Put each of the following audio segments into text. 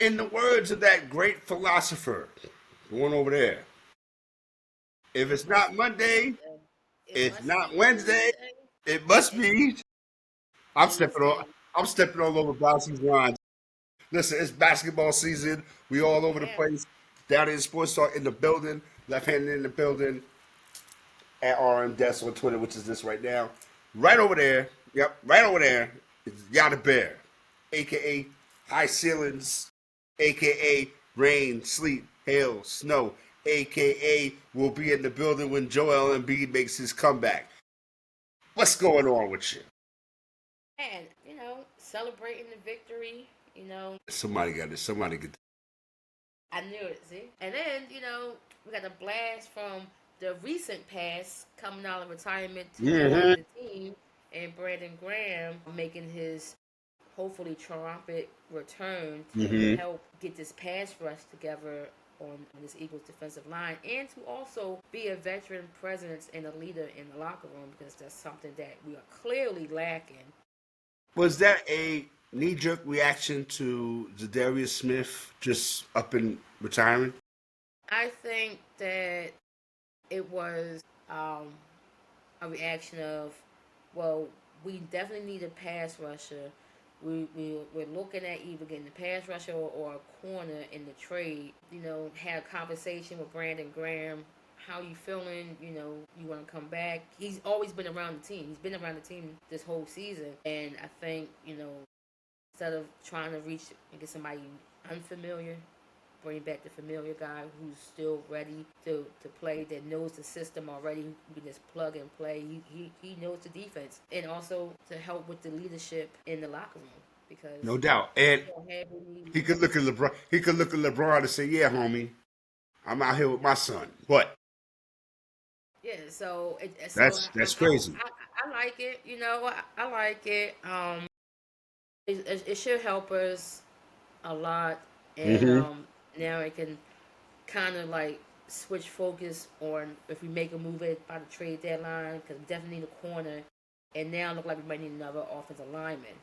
In the words of that great philosopher, going over there, if It it's must not be Monday, Tuesday. It it's must not be Wednesday, Tuesday. it must It's be. I'm stepping on. Tuesday. I'm stepping all over Boston's lines. Listen, it's basketball season. We all over the Yeah. place. Down in Sports Talk in the building. Left handed in the building. At RM Desk on Twitter, which is this right now. Right over there. Yep, right over there is Yada Bear, aka High Ceilings, aka Rain, Sleet, Hail, Snow, aka will be in the building when Joel Embiid makes his comeback. What's going on with you? And, celebrating the victory, Somebody got this. Somebody get this. I knew it, see? And then, we got a blast from the recent past coming out of retirement to join Mm-hmm. the team, and Brandon Graham making his hopefully triumphant return to Mm-hmm. help get this pass rush together on this Eagles defensive line, and to also be a veteran presence and a leader in the locker room, because that's something that we are clearly lacking. Was that a knee jerk reaction to Zadarius Smith just up and retiring? I think that it was a reaction of, well, we definitely need a pass rusher. We're looking at either getting a pass rusher or a corner in the trade. Had a conversation with Brandon Graham. How you feeling? You want to come back? He's always been around the team. He's been around the team this whole season. And I think, instead of trying to reach and get somebody unfamiliar, bring back the familiar guy who's still ready to play, that knows the system already, who can just plug and play. He knows the defense. And also to help with the leadership in the locker room, No because doubt. we And don't have any he could look leaders. at LeBron. He could look at LeBron and say, "Yeah, homie, I'm out here with my son." What? Yeah, so That's crazy. I like it. I like it. It should help us a lot, and Mm-hmm. now it can kind of like switch focus on if we make a move by the trade deadline, because we definitely need a corner, and now look like we might need another offensive lineman.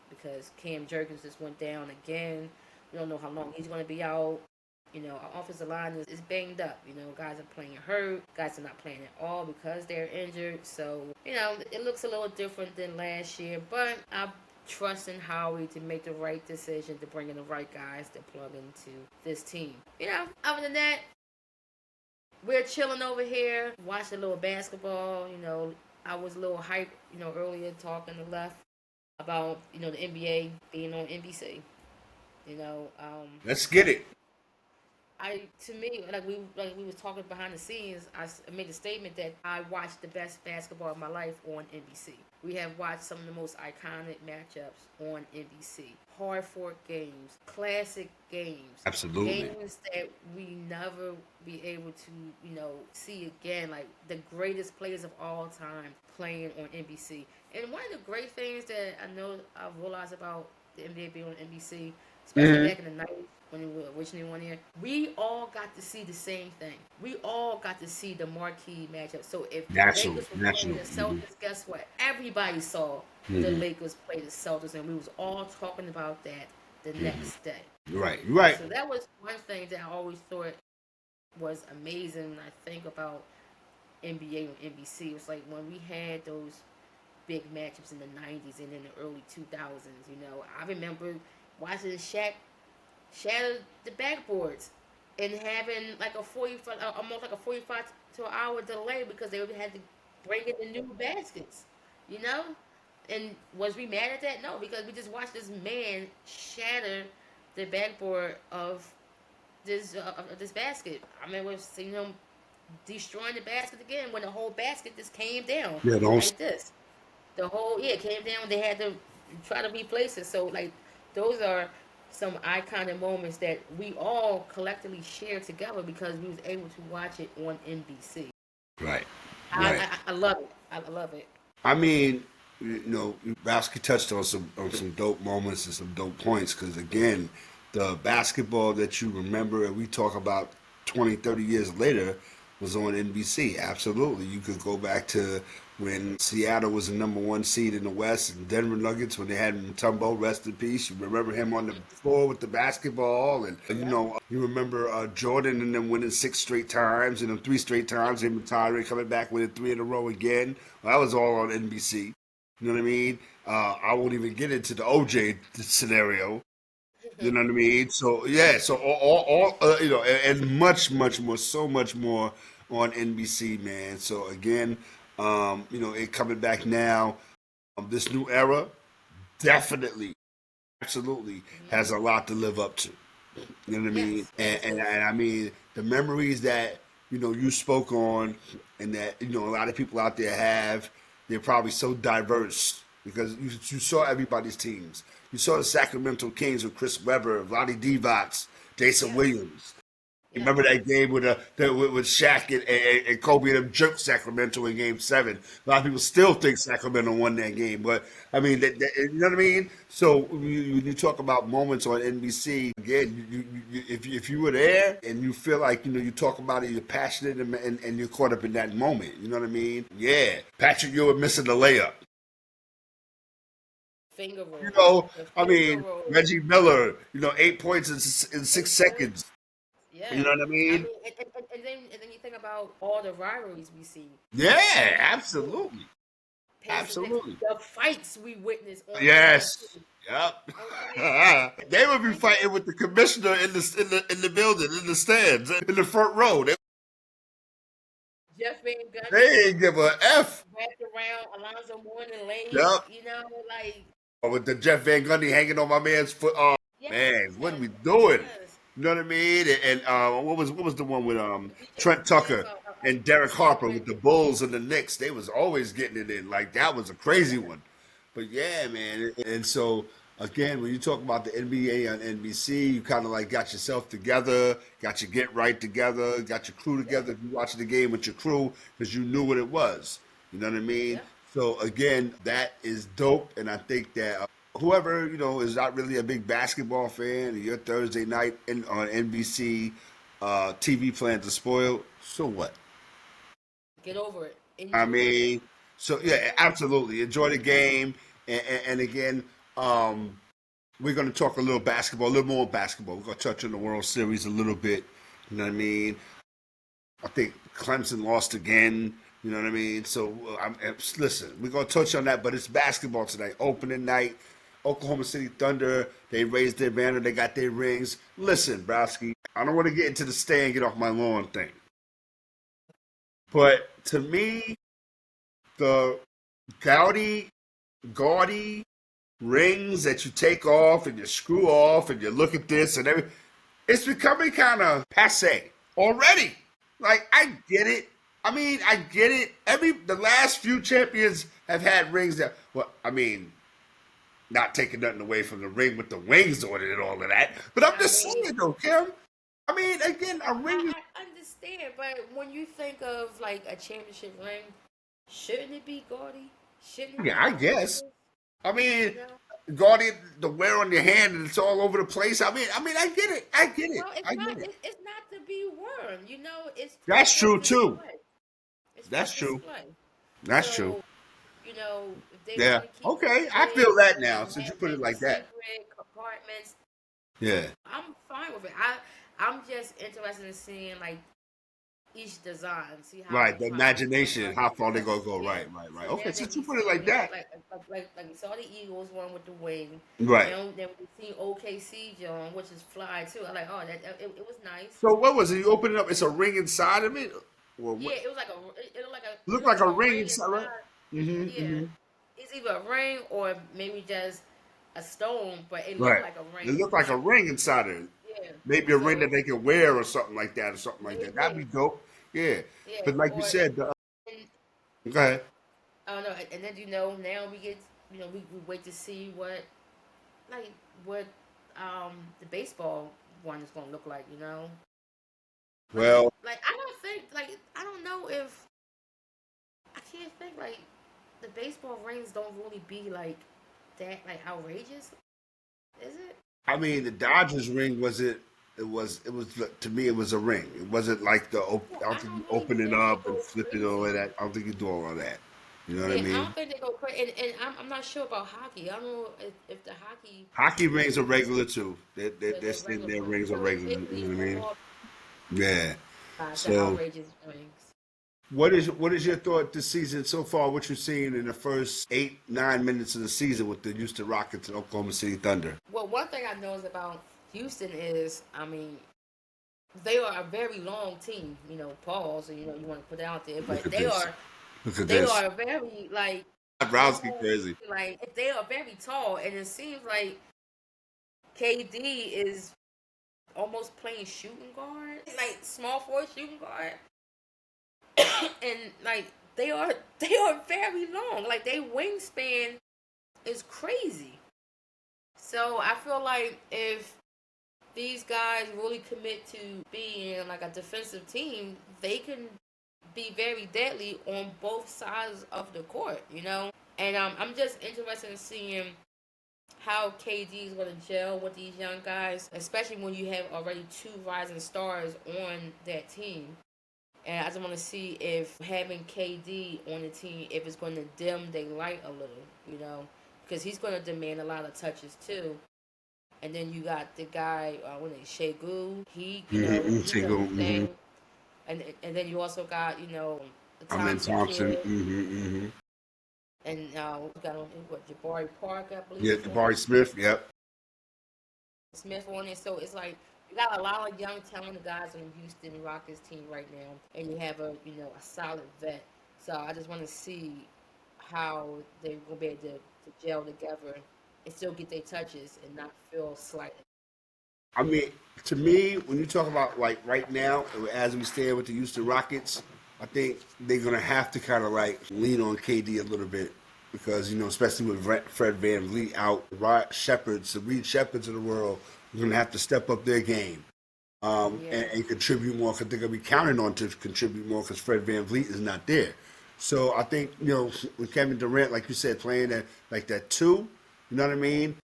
Because Cam Jerkins just went down again. We don't know how long he's going to be out. Our offensive line is banged up. Guys are playing hurt. Guys are not playing at all because they're injured. So, it looks a little different than last year. But I trust in Howie to make the right decision to bring in the right guys to plug into this team. Other than that, we're chilling over here, watching a little basketball. I was a little hyped, earlier talking to Left about, the NBA being on NBC. You know, um, Let's get it. to me, like we was talking behind the scenes, made a statement that I watched the best basketball of my life on NBC. We have watched some of the most iconic matchups on NBC. Hard fought games, classic games, Absolutely. games that we never be able to, see again. Like the greatest players of all time playing on NBC. And one of the great things that I know I've realized about the NBA being on NBC, especially Mm-hmm. back in the 90s when we were originally on here, we all got to see the same thing. We all got to see the marquee matchup. So if the National. Lakers were playing National. the Mm-hmm. Celtics, guess what? Everybody saw the Mm-hmm. Lakers play the Celtics, and we was all talking about that the Mm-hmm. next day. Right. Right. So that was one thing that I always thought was amazing when I think about NBA on NBC. It was like when we had those big matchups in the 90s and in the early 2000s. I remember watching Shaq shatter the backboards and having like a 45, almost like a 45 to an hour delay because they had to bring in the new baskets, you know? And was we mad at that? No, because we just watched this man shatter the backboard of this basket. I remember seeing him destroying the basket again when the whole basket just came down Yeah. Don't. like this. The whole came down. They had to try to replace it. So like those are some iconic moments that we all collectively share together because we was able to watch it on NBC. Right. I Right. I, I love it. I love it. I mean, Bowski touched on some dope moments and some dope points because again, the basketball that you remember and we talk about 20, 30 years later, was on NBC. Absolutely. You could go back to when Seattle was the number one seed in the West and Denver Nuggets when they had Mutombo, rest in peace. You remember him on the floor with the basketball. And, you remember Jordan and them winning 6 straight times and then 3 straight times. Him and Tyree coming back winning 3 in a row again. Well, that was all on NBC. You know what I mean? I won't even get into the OJ scenario. You know what I mean? So yeah, so and much, much more, so much more on NBC, man. So again, it coming back now. This new era definitely, absolutely has a lot to live up to. You know what I mean? Yes, And I mean the memories that you spoke on, and that a lot of people out there have. They're probably so diverse because you saw everybody's teams. You saw the Sacramento Kings with Chris Webber, Vlade Divac, Jason yes, Williams. yes. Remember that game with Shaq and Kobe and them jerked Sacramento in Game 7. A lot of people still think Sacramento won that game, but I mean, you know what I mean. So when you talk about moments on NBC, again, if you were there and you feel like you talk about it, you're passionate and you're caught up in that moment. You know what I mean? Yeah, Patrick Ewing missing the layup. Finger You roll. know, The I finger mean, roll. Reggie Miller, 8 points in 6 seconds. You Yeah. know what I I mean? mean, and then you think about all the rivalries we see. Yeah, Ooh, absolutely. Pacers, Knicks, Absolutely. the fights we witnessed on Yes. NBC. Yep. Okay. They would be Think of fighting with the commissioner in the building, in the stands, in the front row. Jeff Van Gundy They ain't give a F. wrapped around Alonzo Mourning leg. Yep. Like With the Jeff Van Gundy hanging on my man's foot. Oh yes, man, what are we doing? yes. You know what I mean? And what was the one with We just Trent yes, Tucker and Derek Harper with the Bulls and the Knicks? They was always getting it in. Like that was a crazy one. But yeah, man. And so again, when you talk about the NBA on NBC, you kind of like got yourself together, got your get right together, got your crew yep, together. You watching the game with your crew because you knew what it was. You know what I mean? yep. So again, that is dope, and I think that whoever is not really a big basketball fan, and your Thursday night on NBC TV plans are spoiled. So what? Get over it. I Enjoy it. mean, so yeah, absolutely enjoy the game, and again, um, we're going to talk a little basketball, a little more basketball. We're going to touch on the World Series a little bit. You know what I mean? I think Clemson lost again. You know what I mean? So listen, we're gonna touch on that, but it's basketball tonight. Opening night, Oklahoma City Thunder. They raised their banner. They got their rings. Listen, Browski, I don't want to get into the stay and get off my lawn thing, but to me, the gaudy, gaudy rings that you take off and you screw off and you look at this and everything, it's becoming kind of passe already. Like I get it. I mean, I get it. The last few champions have had rings that. Well, I mean, not taking nothing away from the ring with the wings on it and all of that. But I'm I just mean, saying though, Kim. I mean, again, a ring is. I understand, but when you think of like a championship ring, shouldn't it be gaudy? Shouldn't it Yeah, be I guess. grandiose? I mean, You know? guarding the wear on your hand and it's all over the place. I mean, I get it. I get it. Well, I get it. it's not to be worn. It's That's for true too. display. It's for That's true. display. That's true. So if they Yeah. want to keep it Okay. I feel hidden that now and since you have put it maybe like that. secret compartments, Yeah. I'm fine with it. I'm just interested in seeing like each design, see how Right, they the try to bring imagination, out how far they the gonna go. yeah. Right, right, right. So Okay, now that since you we put it see, like that, we saw the Eagles one with the wing. right. Then we see OKC John, which is fly too. I like, oh, it was nice. So what was it? You open it up. It's a ring inside of it. Well, Yeah, what? it Look looked like like a a ring ring inside, right? inside. Mm-hmm. Yeah, Mm-hmm. it's either a ring or maybe just a stone, but it looked Right. like a It ring looked like a inside. ring inside of it. Yeah, Maybe a ring that so they can wear or something like that, or something like that. That'd be maybe dope. Yeah. yeah, But like you or said, and go ahead. I don't know, and then now we get we wait to see what the baseball one is gonna look like. Like Well, like I don't think I don't know if I can't think the baseball rings don't really be that outrageous, is it? I mean, the Dodgers ring was it? it was to me it was a ring. It wasn't like Yeah, I don't I think you don't really open it think they up and go flip it all of crazy. that. I don't think you do all of that. You know what I Yeah, I mean? don't think they go crazy. And I'm not sure about hockey. I don't know if the hockey Hockey rings are regular too. They're the saying regular their ones. rings are So in regular. Big You League know what I mean? football, Yeah. the So outrageous rings. what is your thought this season so far? What you've seen in the first 8-9 minutes of the season with the Houston Rockets and Oklahoma City Thunder? Well, one thing I know is about Houston is, I mean, they are a very long team. Pause, and you want to put it out there, Look but at they this. are Look at they this. are very Browski long. crazy. Like they are very tall, and it seems like KD is almost playing shooting guard, like small forward shooting guard, and they are very long. Like their wingspan is crazy. So I feel like if these guys really commit to being like a defensive team, they can be very deadly on both sides of the court. And I'm just interested in seeing how KD is going to gel with these young guys, especially when you have already two rising stars on that team. And I just want to see if having KD on the team, if it's going to dim their light a little, because he's going to demand a lot of touches too. And then you got the guy, what is Shegu? He does his Mm-hmm. thing. And then you also got, the I'm in Thompson Thompson. kid. Mm-hmm. And we got what, Jabari Park, I believe Yeah, is on Jabari Smith. Yep. Smith on it. So it's like you got a lot of young talented guys on the Houston Rockets team right now, and you have a solid vet. So I just want to see how they're gonna be able to gel together and still get their touches and not feel slighted. I mean, to me, when you talk about like right now, as we stand with the Houston Rockets, I think they're gonna have to kind of like lean on KD a little bit because especially with Fred Van Vliet out, the Reed Shepherds of the world, are gonna have to step up their game Yeah, and contribute more because they're gonna be counting on to contribute more because Fred Van Vliet is not there. So I think with Kevin Durant, like you said, playing that like that two, you know what I mean?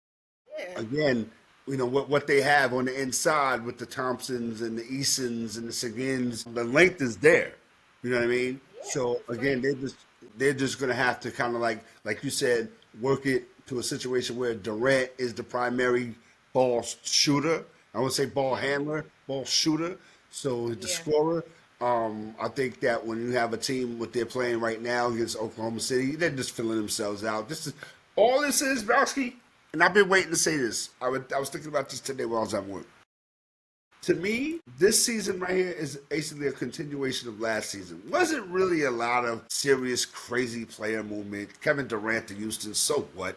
yeah, Again, what they have on the inside with the Thompsons and the Easons and the Seguins, the length is there. You know what I mean? yeah. So It's again, crazy. they're just gonna have to kind of like you said, work it to a situation where Durant is the primary ball shooter. I would say ball Hmm. handler, ball shooter. So the Yeah, scorer. I think that when you have a team what they're playing right now against Oklahoma City, they're just filling themselves out. All this is, Browski, and I've been waiting to say this. I was thinking about this today while I was at work. To me, this season right here is basically a continuation of last season. Wasn't really a lot of serious, crazy player movement. Kevin Durant to Houston, so what?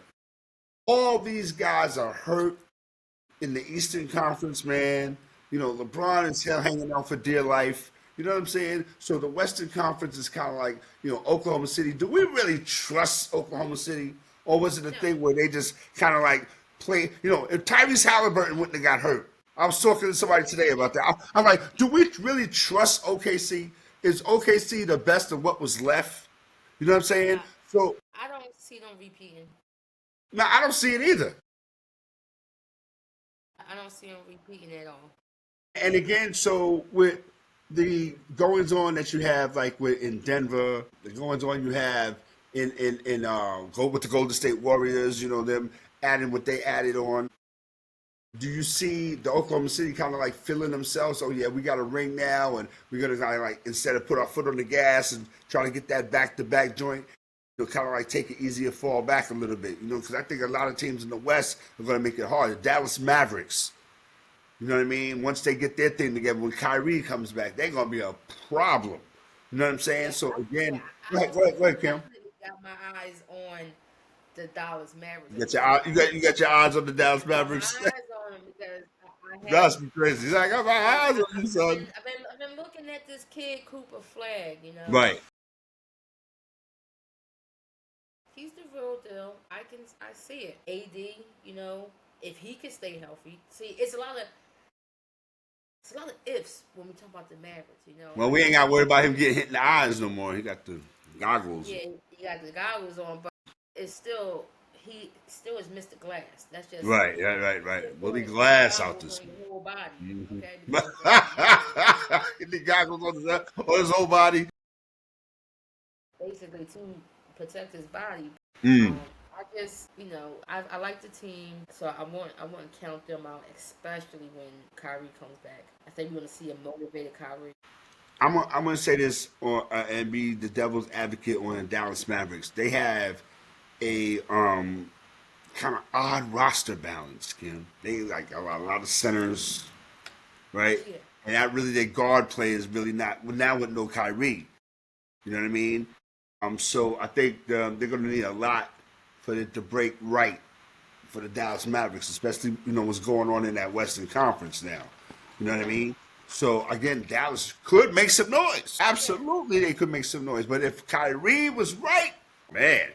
All these guys are hurt in the Eastern Conference, man. LeBron is still hanging out for dear life. You know what I'm saying? So the Western Conference is kind of like, Oklahoma City. Do we really trust Oklahoma City? Or was it a no, thing where they just kind of like play, if Tyrese Halliburton wouldn't have got hurt? I was talking to somebody today about that. I'm like, do we really trust OKC? Is OKC the best of what was left? You know what I'm saying? no. So, I don't see them repeating. now I don't see it either. I don't see them repeating at all. And again, so with the goings on that you have, like with in Denver, the goings on you have in go with the Golden State Warriors, them adding what they added on. Do you see the Oklahoma City kind of like feeling themselves? Oh yeah, we got a ring now, and we're gonna kind of like instead of put our foot on the gas and try to get that back to back joint, kind of like take it easier, fall back a little bit, because I think a lot of teams in the West are gonna make it hard. The Dallas Mavericks. You know what I mean? Once they get their thing together, when Kyrie comes back, they're gonna be a problem. You know what I'm saying? Yeah, So yeah. again, I go ahead, go ahead, go ahead, Kim. definitely got my eyes on the Dallas Mavericks You at got this your point. you got your eyes on the Dallas I got my Mavericks. eyes on him because I have. That's me crazy. He's like, I got my eyes on you, son. I've been looking at this kid Cooper Flag. Right. He's the real deal. I see it. AD, if he can stay healthy. See, it's a lot of ifs when we talk about the Mavericks. Well, we Like ain't got to worry about him getting hit in the eyes no more. He got the goggles. yeah, he got the goggles on, but it's still he still is Mr. Glass. That's just Right, right, right, he right. just Willie wearing Glass out goggles this. on the whole whole body. Mhm. Okay, because you The goggles on his whole body. basically to protect his body. Mm. Um, I just, I like the team, so I want to count them out, especially when Kyrie comes back. I think we're gonna see a motivated Kyrie. I'm gonna say this and be the devil's advocate on the Dallas Mavericks. They have a kind of odd roster balance, Kim. They like a lot of centers, right? Yeah, And that really their guard play is really not well, now with no Kyrie. You know what I mean? So I think they're going to need a lot for it to break right for the Dallas Mavericks, especially what's going on in that Western Conference now. You know what I mean? So again, Dallas could make some noise. yeah, Absolutely, they could make some noise. But if Kyrie was right, man,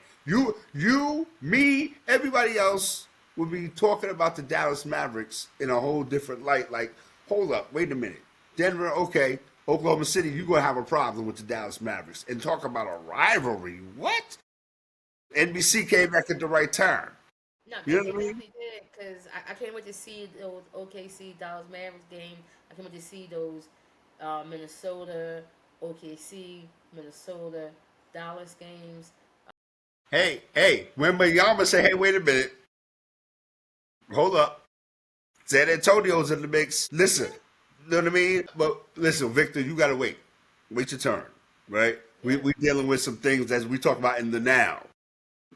me, everybody else would be talking about the Dallas Mavericks in a whole different light. Like, hold up, wait a minute, Denver, okay, Oklahoma City, you're gonna have a problem with the Dallas Mavericks, and talk about a rivalry. What? NBC came back at the right time. no, You know they what I mean? definitely did because I can't wait to see those OKC Dallas Mavericks game. I can't wait to see those Minnesota, OKC, Minnesota, Dallas games. Hey, when Mayama say, hey, wait a minute, hold up. San Antonio's in the mix. Listen, you know what I mean? But listen, Victor, you gotta wait. Wait your turn, right? We Yeah, we dealing with some things as we talk about in the now.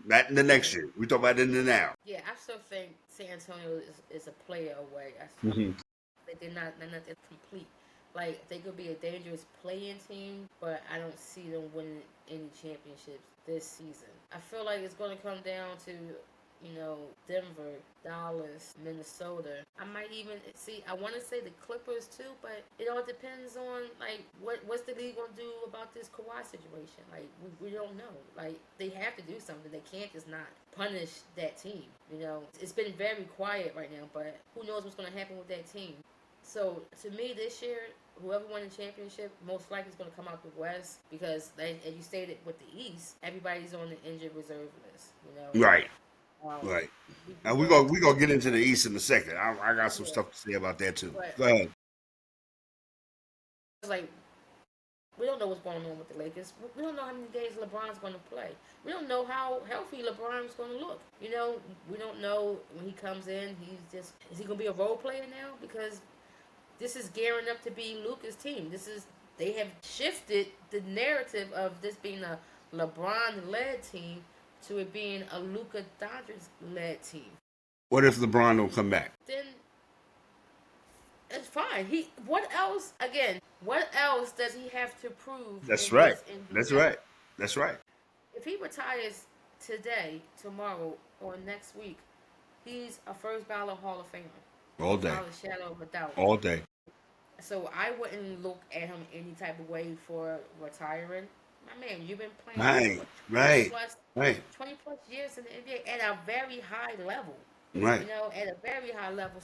Not in the yeah. next year. We talk about in the now. Yeah, I still think San Antonio is a player away. Hmm. They're not that complete. Like they could be a dangerous playing team, but I don't see them winning any championships this season. I feel like it's going to come down to Denver, Dallas, Minnesota. I might even see. I want to say the Clippers too, but it all depends on like what's the league going to do about this Kawhi situation. Like we don't know. Like they have to do something. They can't just not punish that team. It's been very quiet right now, but who knows what's going to happen with that team. So to me, this year, whoever won the championship most likely is going to come out the West because, like, as you stated, with the East, everybody's on the injured reserve list. Right, Um, right. we And we're don't. gonna we gonna get into the East in a second. I got some Yeah, stuff to say about that too. but Go ahead. it's like we don't know what's going on with the Lakers. We don't know how many days LeBron's going to play. We don't know how healthy LeBron's going to look. We don't know when he comes in. Is he going to be a role player now? Because this is gearing up to be Luka's team. They have shifted the narrative of this being a LeBron-led team to it being a Luka Doncic-led team. What if LeBron don't come back? Then it's fine. What else? Again, what else does he have to prove That's in right. this That's NBA? right. That's right. If he retires today, tomorrow, or next week, he's a first ballot Hall of Famer All day. without a shadow of a doubt. All day. So I wouldn't look at him any type of way for retiring. My man, you've been playing for Right. what, 20 Right. plus, Right. 20 plus years in the NBA at a very high level. Right. At a very high level.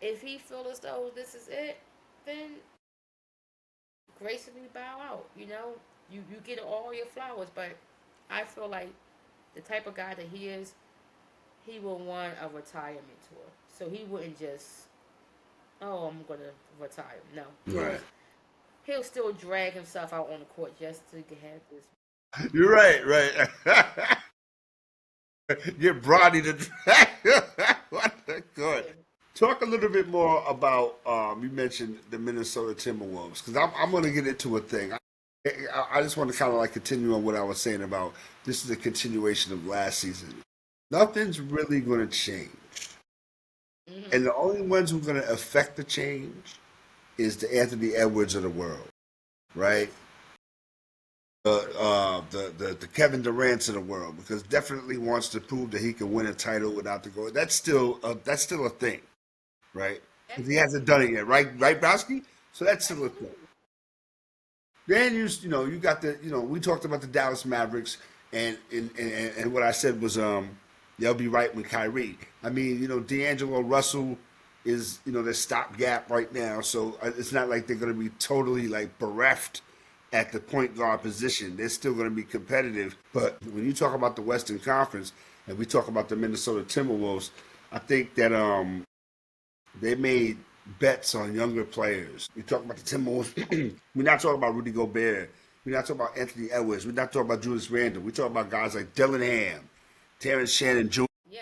If he feels as though this is it, then gracefully bow out. You get all your flowers, but I feel like the type of guy that he is, he will want a retirement tour. So he wouldn't just, oh, I'm gonna retire. No, Right. he'll still drag himself out on the court just to have this. You're right. Right. Get Bronny to what the good. Yeah, Talk a little bit more about you mentioned the Minnesota Timberwolves because I'm going to get into a thing. I just want to kind of like continue on what I was saying about this is a continuation of last season. Nothing's really going to change, hmm and the only ones who are going to affect the change is the Anthony Edwards of the world, right? The Kevin Durant's of the world because definitely wants to prove that he can win a title without the goal. That's still a thing, right? Because he hasn't done it yet, right? Right, Browski? So that's still a thing. absolutely. Then you got we talked about the Dallas Mavericks and what I said was they'll be right with Kyrie. I mean D'Angelo Russell is their stopgap right now, so it's not like they're going to be totally like bereft at the point guard position. They're still going to be competitive, but when you talk about the Western Conference and we talk about the Minnesota Timberwolves, I think that They made bets on younger players. You talk about the Timberwolves. We're not talking about Rudy Gobert. We're not talking about Anthony Edwards. We're not talking about Julius Randle. We're talking about guys like Dylan Ham, Terrence Shannon Jr. Yeah.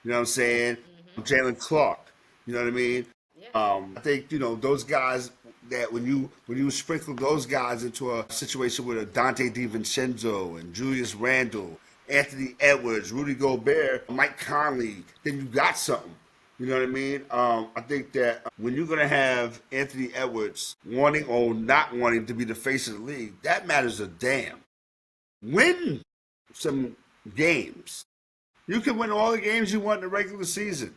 You know what I'm saying? Mhm. Jalen Clark. You know what I mean? Yeah. I think those guys that when you sprinkle those guys into a situation with a Dante DiVincenzo and Julius Randle, Anthony Edwards, Rudy Gobert, Mike Conley, then you got something. You know what I mean? I think that when you're gonna have Anthony Edwards wanting or not wanting to be the face of the league, that matters a damn. Win some games. You can win all the games you want in the regular season.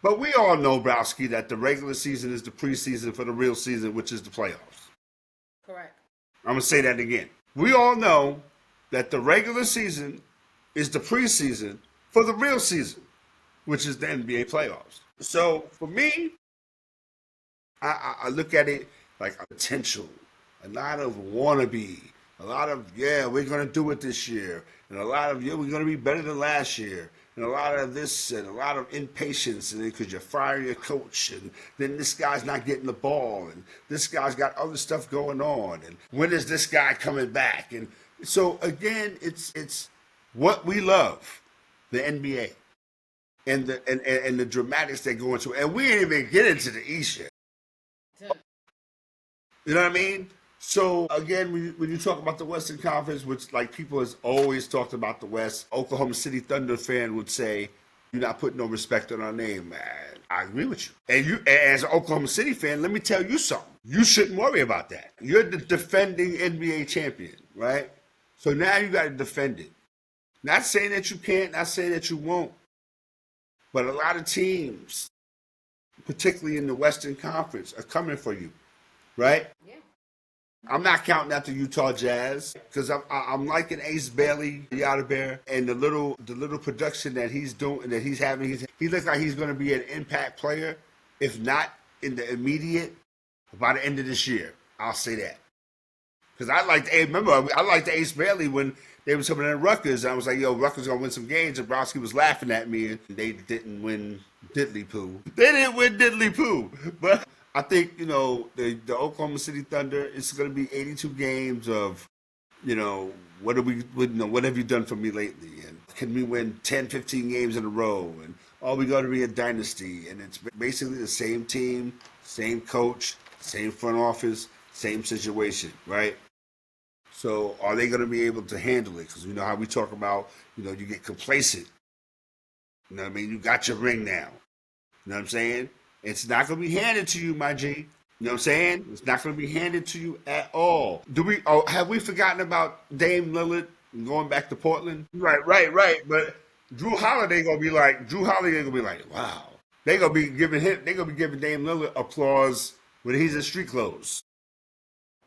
But we all know, Browski, that the regular season is the preseason for the real season, which is the playoffs. Correct. I'm going to say that again. We all know that the regular season is the preseason for the real season, which is the NBA playoffs. So for me, I look at it like a potential, a lot of wannabe, a lot of, yeah, we're going to do it this year, and a lot of, yeah, we're going to be better than last year, and a lot of this, and a lot of impatience, and because you fire your coach, and then this guy's not getting the ball, and this guy's got other stuff going on, and when is this guy coming back? And so again, it's what we love, the NBA, and the dramatics they go into, and we ain't even get into the East yet. You know what I mean? So again, when you talk about the Western Conference, which like people has always talked about the West, Oklahoma City Thunder fan would say, "You're not putting no respect on our name, man." I agree with you. And you, as an Oklahoma City fan, let me tell you something. You shouldn't worry about that. You're the defending NBA champion, right? So now you got to defend it. Not saying that you can't, not saying that you won't, but a lot of teams, particularly in the Western Conference, are coming for you, right? Yeah. I'm not counting out the Utah Jazz because I'm liking Ace Bailey, Yada Bear, and the little production that he's doing that he's having. He looks like he's going to be an impact player, if not in the immediate, by the end of this year. I'll say that because I liked Ace Bailey when they were coming in Rutgers. I was like, yo, Rutgers gonna win some games, and Browski was laughing at me, and they didn't win diddly poo. They didn't win diddly poo, but I think the Oklahoma City Thunder. It's going to be 82 games of what have you done for me lately, and can we win 10, 15 games in a row, and are we going to be a dynasty? And it's basically the same team, same coach, same front office, same situation, right? So are they going to be able to handle it? Because you know how we talk about, you get complacent. You know what I mean? You got your ring now. You know what I'm saying? It's not going to be handed to you, my G. You know what I'm saying? It's not going to be handed to you at all. Have we forgotten about Dame Lillard going back to Portland? Right. But Drew Holiday gonna be like, wow. They gonna be giving Dame Lillard applause when he's in street clothes.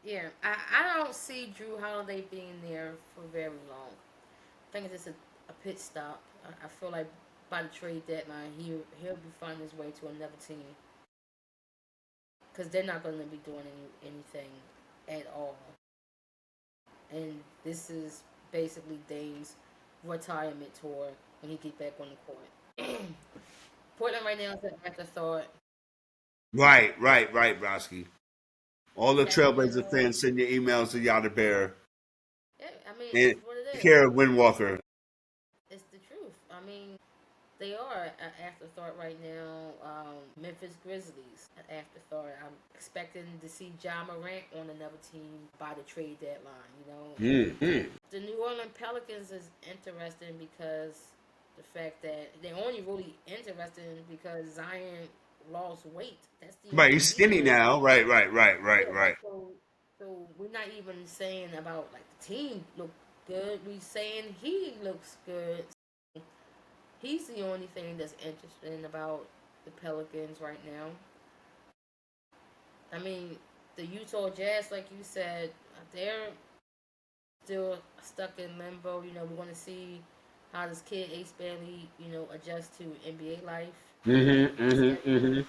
Yeah. I don't see Drew Holiday being there for very long. I think it's just a pit stop. I feel like by the trade deadline, he'll be finding his way to another team because they're not going to be doing anything at all. And this is basically Dame's retirement tour when he gets back on the court. Portland right now is an afterthought. Right, Brosky. All the Trailblazer Sacramento. fans send your emails to Yada Bear Yeah, I mean, and it's what it take is. care of Windwalker. It's the truth. I mean, they are an afterthought right now. Memphis Grizzlies, an afterthought. I'm expecting to see John Morant on another team by the trade deadline. Mm-hmm. The New Orleans Pelicans is interesting because the fact that they're only really interesting because Zion lost weight. That's the Right, only he's skinny reason. now. Right. Yeah, so we're not even saying about like the team look good. We saying he looks good. He's the only thing that's interesting about the Pelicans right now. I mean, the Utah Jazz, like you said, they're still stuck in limbo. We want to see how this kid Ace Bailey, adjusts to NBA life. Mm-hmm.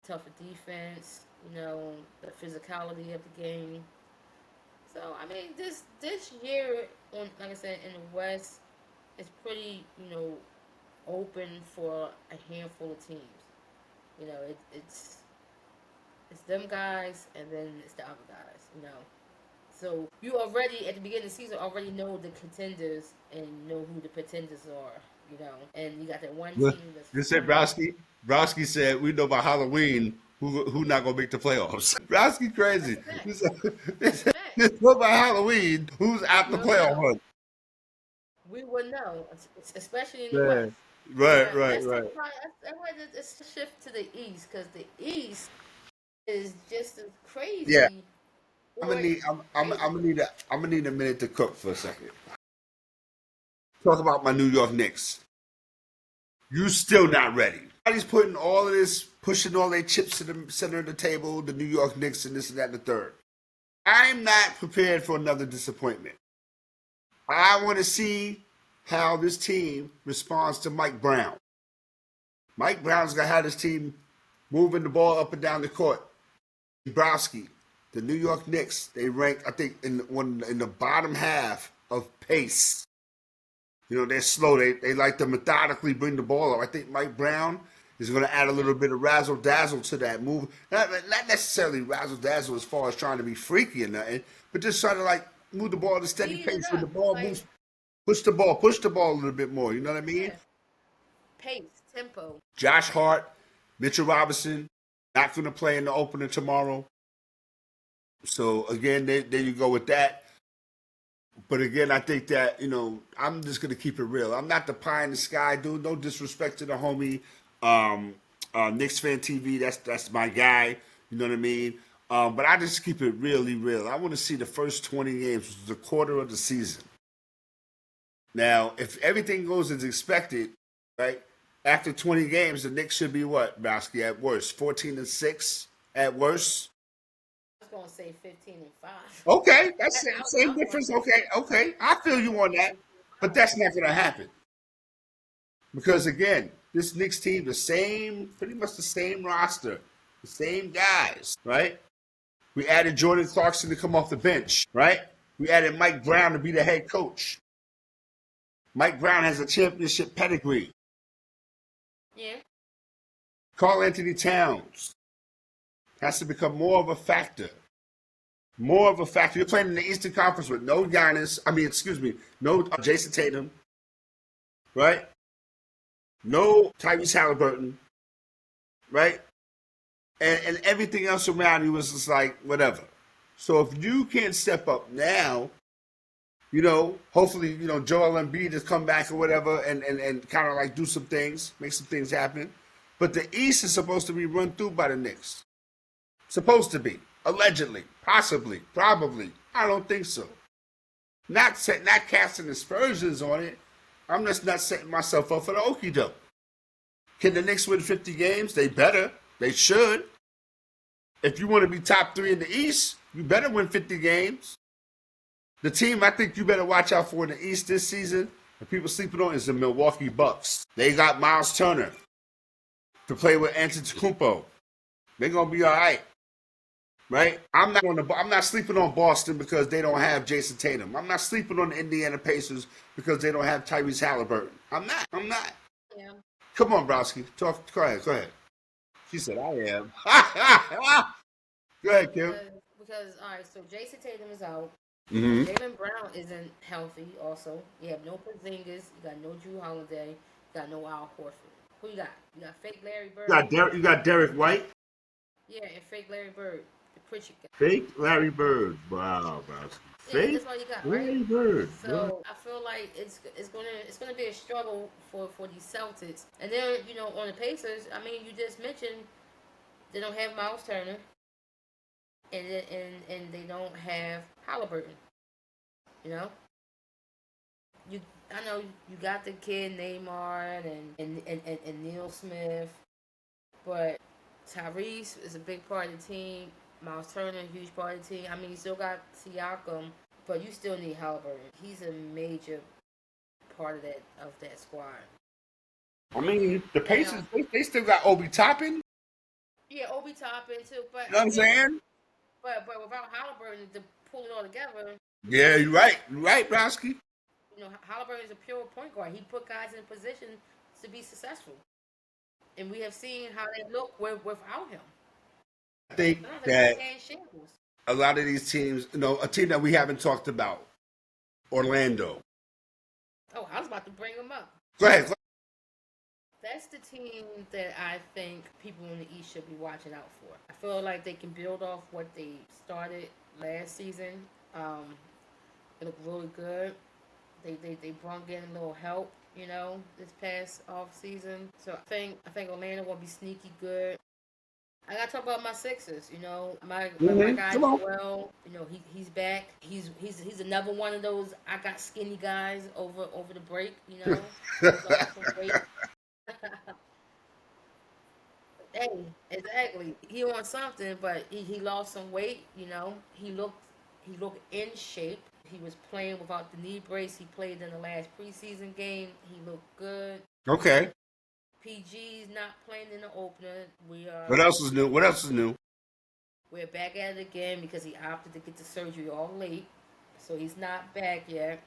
Tougher defense. The physicality of the game. So I mean, this year, on like I said, in the West, it's pretty open for a handful of teams. You know, it's them guys, and then it's the other guys. You know, so you already at the beginning of the season already know the contenders and know who the pretenders are. You know, and you got that one Look, team that's just said flying. Browski. Browski said we know by Halloween who not gonna make the playoffs. Browski That's crazy. a fact. He said, That's a fact. this know by Halloween who's out the We'll playoff know. hunt. We will know, especially in the Yeah. West. Right, But right, let's talk right. about. Let's shift to the East because the East is just as Yeah. crazy. I'm Or gonna need crazy. I'm gonna need a minute to cook for a second. Talk about my New York Knicks. You still not ready. Everybody's putting all of this, pushing all their chips to the center of the table, the New York Knicks and this and that and the third. I'm not prepared for another disappointment. I want to see how this team responds to Mike Brown. Mike Brown's gonna have his team moving the ball up and down the court. Browski, the New York Knicks, they rank, I think, in the bottom half of pace. You know, they're slow. They like to methodically bring the ball up. I think Mike Brown is going to add a little bit of razzle dazzle to that move. Not necessarily razzle dazzle as far as trying to be freaky or nothing, but just trying to like move the ball at a steady Speed it pace. When the up. ball Like, moves, push the ball a little bit more. You know what I mean? yeah. Pace, tempo. Josh Hart, Mitchell Robinson, not going to play in the opener tomorrow. So again, there you go with that. But again, I think that, I'm just gonna keep it real. I'm not the pie in the sky dude. No disrespect to the homie, Knicks fan TV. That's my guy. You know what I mean? But I just keep it really real. I want to see the first 20 games, which is the quarter of the season. Now, if everything goes as expected, right? After 20 games, the Knicks should be what, Bowski, at worst? 14-6 at worst. I was gonna say 15-5. Okay, that's the I same was gonna difference. say Okay, okay. I feel you on that. But 15-5. that's not going to happen. Because again, this Knicks team, pretty much the same roster, the same guys, right? We added Jordan Clarkson to come off the bench, right? We added Mike Brown to be the head coach. Mike Brown has a championship pedigree. Yeah. Karl Anthony Towns has to become more of a factor. More of a factor. You're playing in the Eastern Conference with no Giannis. No Jason Tatum, right? No Tyrese Halliburton, right? And everything else around you was just like whatever. So if you can't step up now, hopefully, Joel Embiid has come back or whatever and kind of like do some things, make some things happen. But the East is supposed to be run through by the Knicks. Supposed to be. Allegedly. Possibly. Probably. I don't think so. Not casting aspersions on it. I'm just not setting myself up for the okie doke. Can the Knicks win 50 games? They better. They should. If you want to be top 3 in the East, you better win 50 games. The team I think you better watch out for in the East this season, and people sleeping on, is the Milwaukee Bucks. They got Miles Turner to play with Antetokounmpo. They're gonna be all right, right? I'm not sleeping on Boston because they don't have Jason Tatum. I'm not sleeping on the Indiana Pacers because they don't have Tyrese Halliburton. I'm not. Yeah. Come on, Browski. Talk. Go ahead. She said, "I am." Go ahead, Kim. Because all right, so Jason Tatum is out. Mm-hmm. Jaylen Brown isn't healthy. Also, you have no Porzingis. You got no Drew Holiday. You got no Al Horford. Who you got? You got fake Larry Bird. You got Derek White. Yeah, and fake Larry Bird, the Pritchard guy. Fake Larry Bird. Wow, Browski. Yeah, Fake that's all you got, right? Larry Bird. So I feel like it's gonna be a struggle for these Celtics. And then on the Pacers, I mean you just mentioned they don't have Miles Turner, and they don't have Halliburton. You know, I know you got the kid Neymar and Neil Smith, but Tyrese is a big part of the team. Miles Turner, a huge part of the team. I mean, you still got Siakam, but you still need Halliburton. He's a major part of that squad. I mean, the Now, Pacers, they still got Obi Toppin. yeah, Obi Toppin too, but You know what I'm saying? but without Halliburton to pull it all together, Yeah, you're right. You're right, Browski. Halliburton is a pure point guard. He put guys in position to be successful. and we have seen how they look without him. I think Sounds like that they're in shambles. a lot of these teams, a team that we haven't talked about, Orlando. Oh, I was about to bring him up. Go ahead. That's the team that I think people in the East should be watching out for. I feel like they can build off what they started last season. Um, it looked really good. They brought in a little help, this past off season. So I think Orlando will be sneaky good. I gotta talk about my Sixers. My guy Come on. Joel. He's back. He's another one of those I got skinny guys over the break. Lost some weight. Hey, exactly. He on something, but he lost some weight. He looked in shape. He was playing without the knee brace. He played in the last preseason game. He looked good. Okay. PG's not playing in the opener. We are What else is new? What else is new? we're back at it again because he opted to get the surgery all late, so he's not back yet.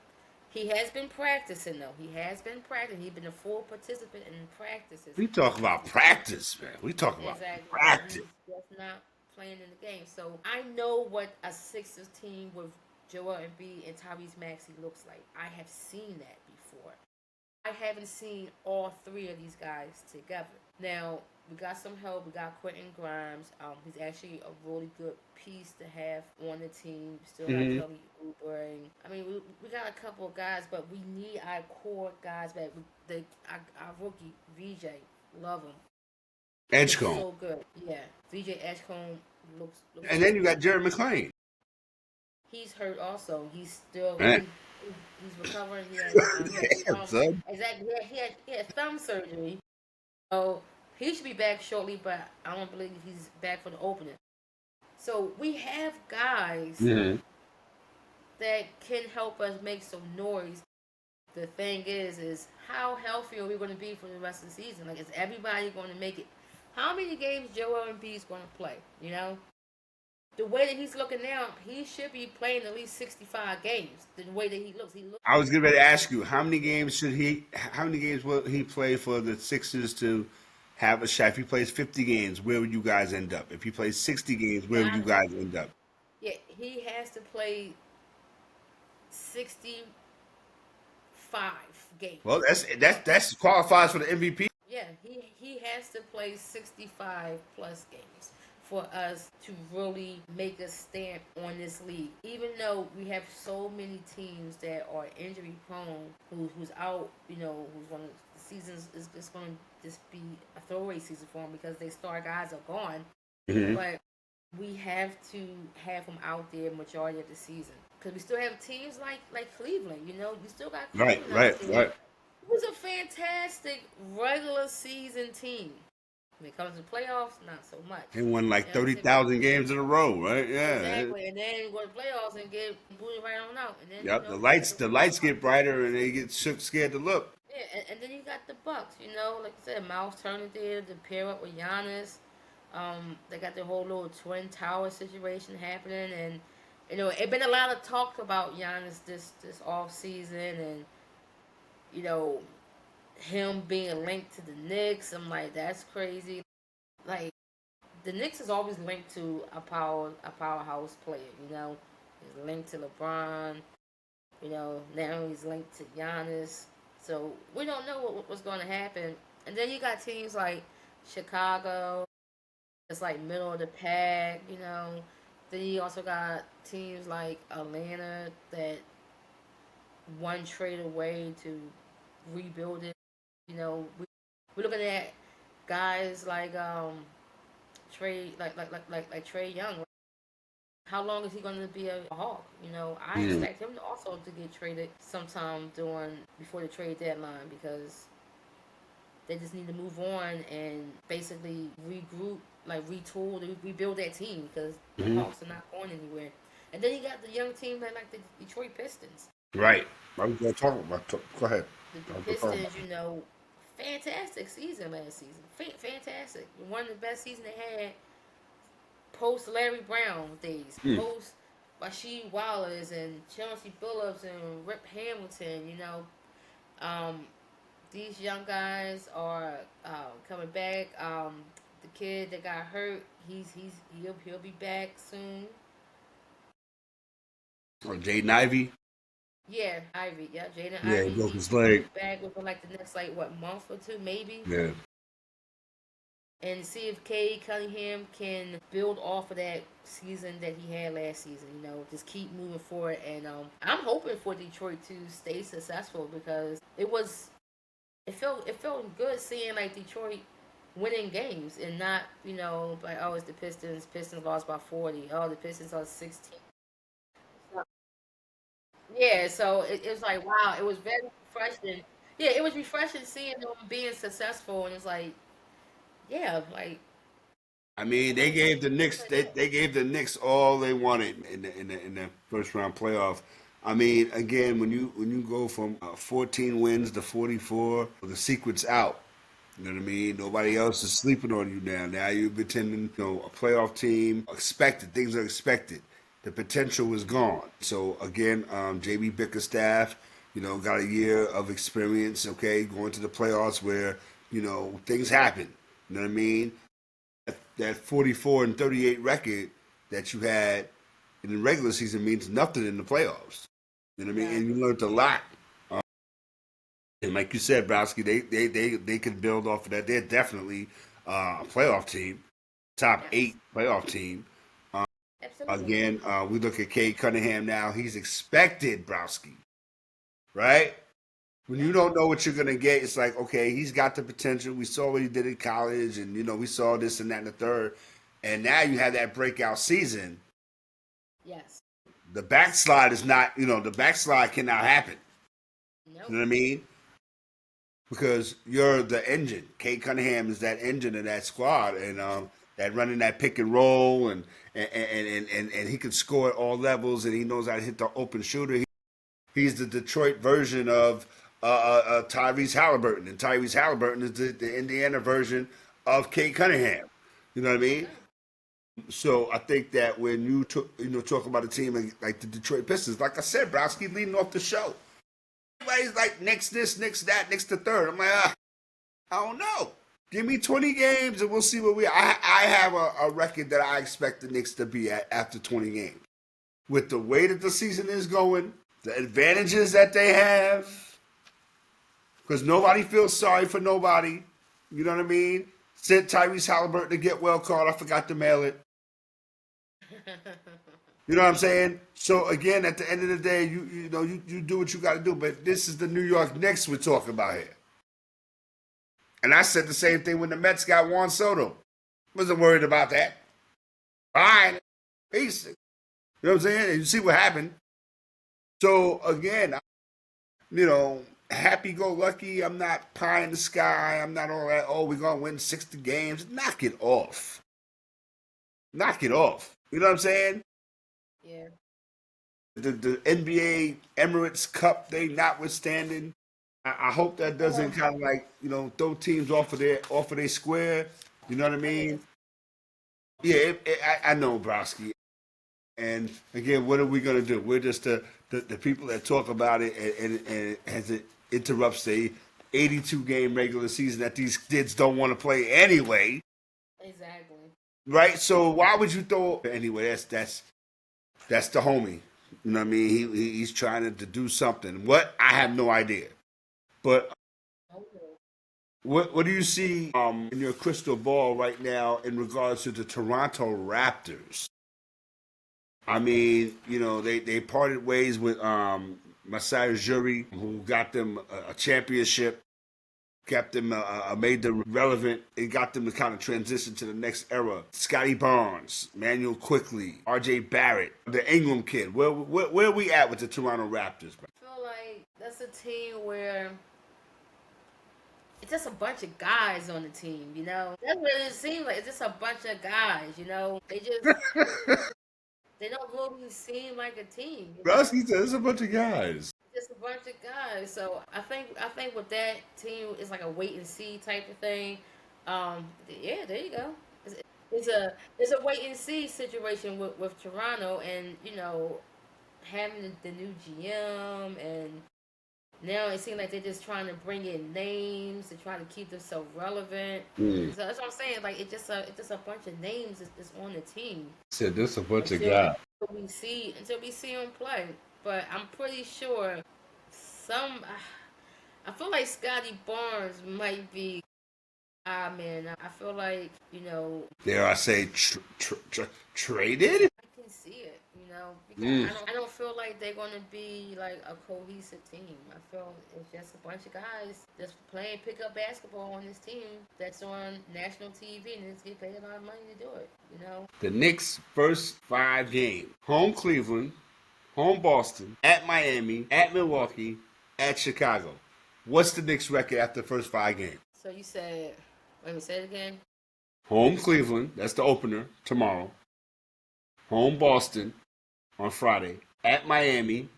He has been practicing though. He has been practicing. He's been a full participant in practices. We talk about practice, man. We talk about Exactly. But practice. he's just not playing in the game. So I know what a Sixers team with Joel Embiid and Tyrese Maxey looks like. I have seen that before. I haven't seen all three of these guys together. Now, we got some help. We got Quentin Grimes. He's actually a really good piece to have on the team. Still got Hmm. Kelly Oubre. We got a couple of guys, but we need our core guys back. Our rookie, VJ, love him. Looks Edgecombe. so good. Yeah, VJ Edgecombe looks And so then you good. got Jerry McClain. He's hurt also. He's still Man. he's recovering. He had Damn, son. exactly he had thumb surgery. So he should be back shortly, but I don't believe he's back for the opening. So we have guys Hmm. that can help us make some noise. The thing is how healthy are we going to be for the rest of the season? Like, is everybody going to make it? How many games Joel Embiid is going to play? The way that he's looking now, he should be playing at least 65 games. The way that he looks. I was getting ready to ask you how many games will he play for the Sixers to have a shot? If he plays 50 games, where would you guys end up? If he plays 60 games, where would you Got it. guys end up? Yeah, he has to play 65 games. Well, that's qualifies for the MVP. Yeah, he has to play 65 plus games for us to really make a stamp on this league. Even though we have so many teams that are injury prone, who's out, who's going to the season is just going to just be a throwaway season for them because they star guys are gone. Hmm. But we have to have them out there majority of the season because we still have teams like Cleveland. You still got Right, Cleveland out right, there. right. It was a fantastic regular season team. When it comes to playoffs, not so much. He won like You know what I'm saying? 30,000 games in a row, right? Yeah. Exactly, and then go to playoffs and get booted right on out, and then Yep. The lights get brighter and they get scared to look. yeah, and then you got the Bucks. Like I said, Miles Turner there to pair up with Giannis. They got the whole little twin tower situation happening, and it been a lot of talk about Giannis this off season, and you know him being linked to the Knicks. I'm like, that's crazy. Like, the Knicks is always linked to a powerhouse player. He's linked to LeBron. Now he's linked to Giannis. So we don't know what's going to happen. And then you got teams like Chicago. It's like middle of the pack. Then you also got teams like Atlanta that one trade away to rebuild it. We're looking at guys like Trey, like Trey Young. How long is he going to be a Hawk? I Mm. expect him to also to get traded sometime before the trade deadline because they just need to move on and basically regroup, like retool, rebuild that team because the Hmm. Hawks are not going anywhere. And then you got the young team like the Detroit Pistons. Right. I was going to talk about. Go ahead. The I was going to talk Pistons, about. fantastic season last season. Fantastic. One of the best seasons they had post Larry Brown days, Mm. post Rasheed Wallace and Chauncey Billups and Rip Hamilton. Um, these young guys are coming back. The kid that got hurt, he'll be back soon. Or Jaden Ivey. Yeah, Ivy. Yeah, Jaden Yeah, he Ivy. broke He his he'll leg. be back within like the next like what month or two maybe, Yeah. and see if Cade Cunningham can build off of that season that he had last season. Just keep moving forward, and I'm hoping for Detroit to stay successful because it felt good seeing like Detroit winning games and not like, oh, it's the Pistons. Pistons lost by 40. Oh, the Pistons lost 16. Yeah, so it was like, wow, it was very refreshing. Yeah, it was refreshing seeing them being successful, and it's like, yeah, like I mean, they gave the Knicks they gave the Knicks all they wanted in the first round playoff. I mean, again, when you go from 14 wins to 44, the secret's out. You know what I mean? Nobody else is sleeping on you now. Now you're pretending, a playoff team. Expected. Things are expected. The potential is gone. So, again, JB Bickerstaff, got a year of experience, okay, going to the playoffs where, things happen. You know what I mean? That 44 and 38 record that you had in the regular season means nothing in the playoffs. You know what I mean? And you exactly. learned a lot. And like you said, Browski, they could build off of that. They're definitely a playoff team, top Yes, eight playoff team. absolutely. Again, we look at Cade Cunningham now. He's expected, Browski, right? When you Yep. don't know what you're gonna get, it's like, okay, he's got the potential. We saw what he did in college, and we saw this and that and the third. And now you have that breakout season. Yes. The backslide is not, the backslide cannot happen. You Nope. know what I mean? Because you're the engine. Kate Cunningham is that engine of that squad, and that running that pick and roll, and he can score at all levels, and he knows how to hit the open shooter. He's the Detroit version of Tyrese Halliburton, and Tyrese Halliburton is the Indiana version of Kate Cunningham. You know what I mean? Yeah. So I think that when you talk about a team like the Detroit Pistons, like I said, Browski leading off the show. Everybody's like next this, next that, next the third. I'm like, I don't know. Give me 20 games and we'll see what we. I have a record that I expect the Knicks to be at after 20 games. With the way that the season is going, the advantages that they have, because nobody feels sorry for nobody. You know what I mean? Sent Tyrese Halliburton to get well called. I forgot to mail it. You know what I'm saying? So again, at the end of the day, you do what you got to do. But this is the New York Knicks we're talking about here. And I said the same thing when the Mets got Juan Soto. Wasn't worried about that. Fine. Peace. You know what I'm saying? And you see what happened. So again, happy go lucky. I'm not pie in the sky. I'm not all that, oh, we're going to win 60 games. Knock it off. Knock it off. You know what I'm saying? Yeah. The NBA Emirates Cup, they notwithstanding. I hope that doesn't Oh, kind of like, throw teams off of their square. You know what I oh yeah. mean? Yeah, I know, Browski. And again, what are we going to do? We're just the people that talk about it, and as it interrupts the 82 game regular season that these kids don't want to play anyway, Exactly. right? So why would you throw anyway? That's the homie. You know what I mean? He's trying to do something. What? I have no idea. But Okay. what do you see in your crystal ball right now in regards to the Toronto Raptors? I mean, they parted ways with Masai Ujiri, who got them a championship, kept them, made them relevant. It got them to kind of transition to the next era. Scotty Barnes, Manuel Quickly, R.J. Barrett, the Ingram kid. Where are we at with the Toronto Raptors, bro? I feel like that's a team where it's just a bunch of guys on the team, you know? That's what it seems like. It's just a bunch of guys, you know? They don't really seem like a team, you know? Browski said it's a bunch of guys. Just a bunch of guys. So I think with that team, it's like a wait and see type of thing. Yeah, there you go. It's, it's a wait and see situation with Toronto, and having the new GM and Now it seems like they're just trying to bring in names to try to keep themselves relevant. Mm. So that's what I'm saying. Like it's just a bunch of names that's on the team Said there's a bunch of until guys. until we see them play. But I'm pretty sure some. I feel like Scotty Barnes might be. Ah man, I feel like Dare I say traded? I can see it. Because Mm. I don't feel like they're gonna be like a cohesive team. I feel it's just a bunch of guys just playing pickup basketball on this team that's on national TV and just get paid a lot of money to do it. The Knicks' first 5 games: home Cleveland, home Boston, at Miami, at Milwaukee, at Chicago. What's the Knicks' record after the first 5 games? So you said, let me say it again. Home Cleveland, that's the opener tomorrow. Home Boston on Friday. At Miami,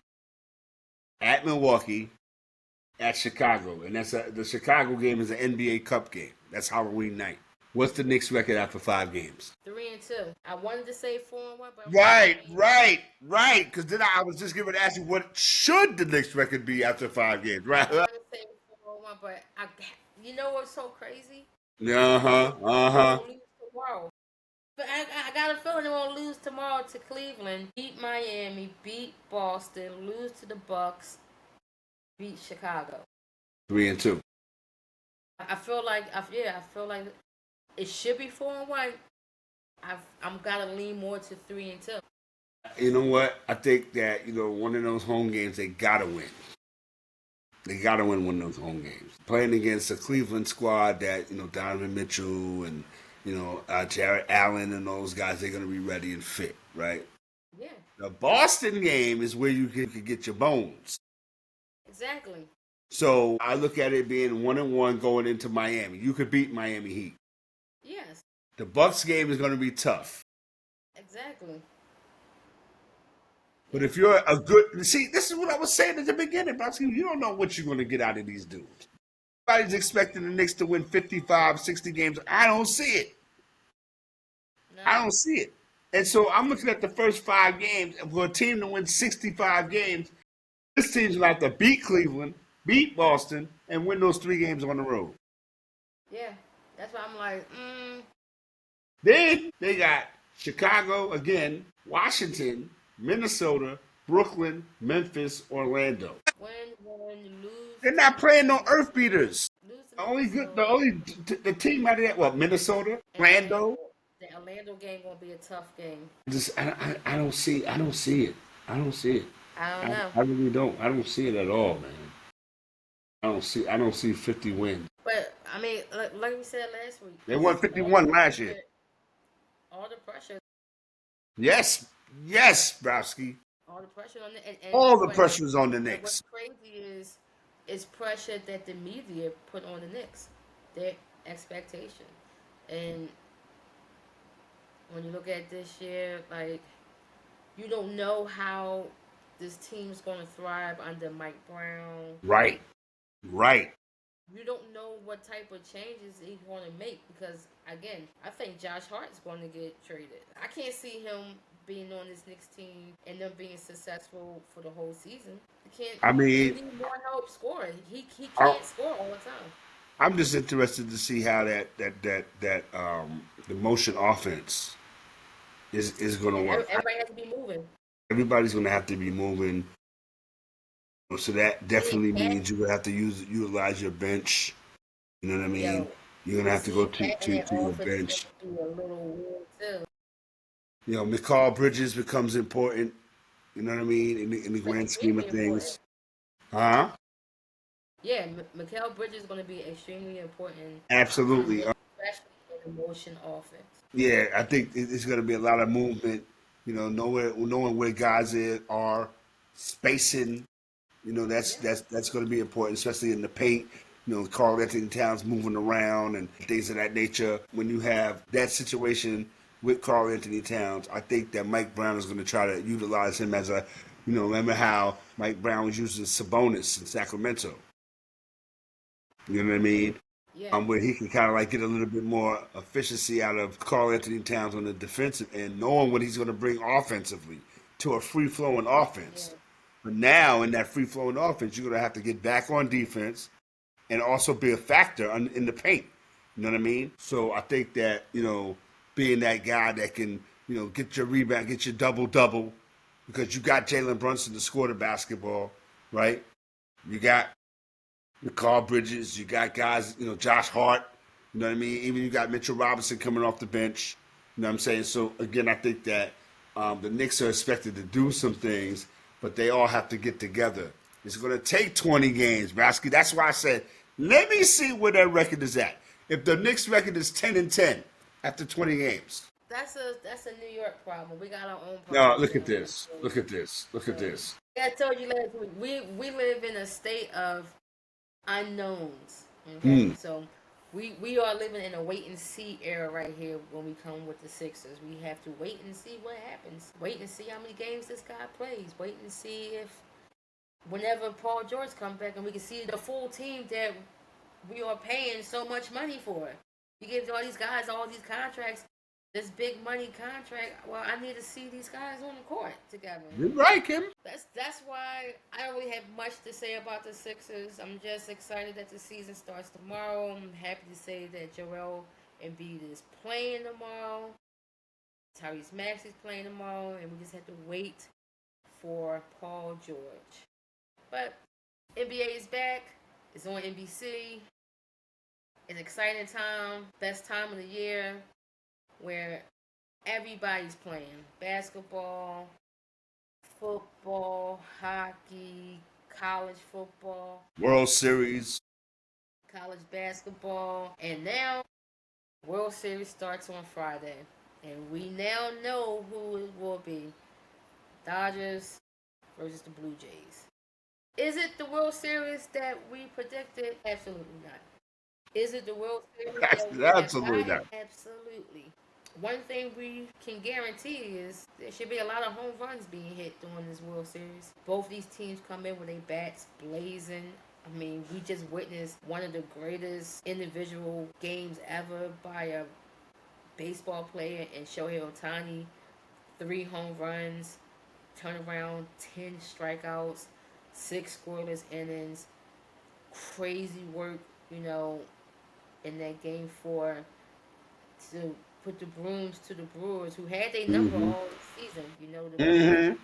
at Milwaukee, at Chicago. And the Chicago game is an NBA Cup game. That's Halloween night. What's the Knicks' record after 5 games? 3-2. I wanted to say 4-1, but Right. Because then I was just going to ask you, what should the Knicks' record be after 5 games, right? I wanted to say 4-1, but you know what's so crazy? Uh-huh. Lose tomorrow. But I got a feeling they're gonna lose tomorrow to Cleveland, beat Miami, beat Boston, lose to the Bucks, beat Chicago. 3-2. I feel like I feel like it should be 4-1. I'm gotta lean more to 3-2. You know what? I think that, one of those home games, they got to win. They got to win one of those home games. Playing against a Cleveland squad that, Donovan Mitchell and, Jared Allen and those guys, they're going to be ready and fit, right? Yeah. The Boston game is where you can get your bones. Exactly. So I look at it being 1-1 going into Miami. You could beat Miami Heat. Yes. The Bucks game is going to be tough. Exactly. But if you're a good... See, this is what I was saying at the beginning, Bucksy. You don't know what you're going to get out of these dudes. Everybody's expecting the Knicks to win 55, 60 games. I don't see it. No. I don't see it. And so I'm looking at the first 5 games. And for a team to win 65 games, this team's going to have to beat Cleveland, beat Boston, and win those 3 games on the road. Yeah. That's why I'm like, Then they got Chicago again, Washington, Minnesota, Brooklyn, Memphis, Orlando. win, lose. They're not playing no earth beaters. Lose to The team out of that, what, Minnesota, Orlando. The Orlando game gonna be a tough game. I don't see it. I don't see it. I don't know. I really don't. I don't see it at all, man. I don't see 50 wins. But I mean, like we said last week, They won 51 last year. All the pressure. Yes, Browski. All the pressure on the All the pressure is on the Knicks. What's crazy is pressure that the media put on the Knicks, their expectation, and when you look at this year, like you don't know how this team's going to thrive under Mike Brown. Right. You don't know what type of changes he's going to make because, again, I think Josh Hart's going to get traded. I can't see him being on this Knicks team and them being successful for the whole season. He need more help scoring. He can't score all the time. I'm just interested to see how that the motion offense is going to work. Everybody has to be moving. Everybody's going to have to be moving. So that definitely means you're going to have to utilize your bench. You know what I mean? You're going to have to go to your bench. Be a little weird too. Mikal Bridges becomes important. You know what I mean? In the grand scheme of things. Huh? Yeah, Mikal Bridges is going to be extremely important. Absolutely. Especially in the motion offense. Yeah, I think it's going to be a lot of movement. Knowing where guys are, spacing. That's going to be important, especially in the paint. Karl Anthony Towns moving around and things of that nature. When you have that situation with Karl Anthony Towns, I think that Mike Brown is going to try to utilize him as a, remember how Mike Brown was using Sabonis in Sacramento. You know what I mean? Yeah. Where he can kind of like get a little bit more efficiency out of Karl Anthony Towns on the defensive end, knowing what he's going to bring offensively to a free-flowing offense. But now in that free flowing offense, you're gonna have to get back on defense and also be a factor in the paint. You know what I mean? So I think that being that guy that can get your rebound, get your double double, because you got Jalen Brunson to score the basketball, right? You got Carl Bridges, you got guys, Josh Hart. You know what I mean? Even you got Mitchell Robinson coming off the bench. You know what I'm saying? So again, I think that the Knicks are expected to do some things, but they all have to get together. It's going to take 20 games, Brasky. That's why I said, let me see where that record is at. If the Knicks record is 10-10 after 20 games. That's a New York problem. We got our own No, problem. look at this. Look at this. Look at this. I told you last week, we live in a state of unknowns. Okay? So we are living in a wait and see era right here when we come with the Sixers. We have to wait and see what happens. Wait and see how many games this guy plays. Wait and see if whenever Paul George comes back and we can see the full team that we are paying so much money for. You give all these guys all these contracts, this big money contract. Well, I need to see these guys on the court together. You're right, Kim. That's why I don't really have much to say about the Sixers. I'm just excited that the season starts tomorrow. I'm happy to say that Joel Embiid is playing tomorrow. Tyrese Maxey's playing tomorrow, and we just have to wait for Paul George. But NBA is back. It's on NBC. It's an exciting time, best time of the year, where everybody's playing basketball, football, hockey, college football, World Series, college basketball, and now World Series starts on Friday, and we now know who it will be: Dodgers versus the Blue Jays. Is it the World Series that we predicted? Absolutely not. Is it the World Series that we absolutely had? not. Absolutely. One thing we can guarantee is there should be a lot of home runs being hit during this World Series. Both these teams come in with their bats blazing. I mean, we just witnessed one of the greatest individual games ever by a baseball player in Shohei Ohtani. 3 home runs, turnaround, 10 strikeouts, 6 scoreless innings. Crazy work, in that game 4 to put the brooms to the Brewers, who had their number all season. The Brewers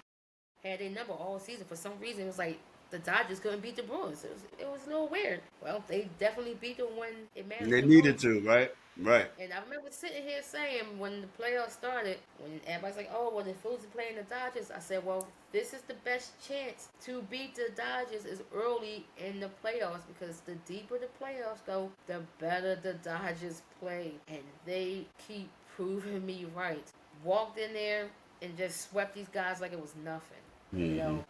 had their number all season. For some reason, it was like the Dodgers couldn't beat the Brewers. It was a little weird. Well, they definitely beat them when it mattered. They needed to, right? Right. And I remember sitting here saying when the playoffs started, when everybody's like, oh, well, the Phillies are playing the Dodgers, I said, well, this is the best chance to beat the Dodgers is early in the playoffs, because the deeper the playoffs go, the better the Dodgers play. And they keep proving me right. Walked in there and just swept these guys like it was nothing.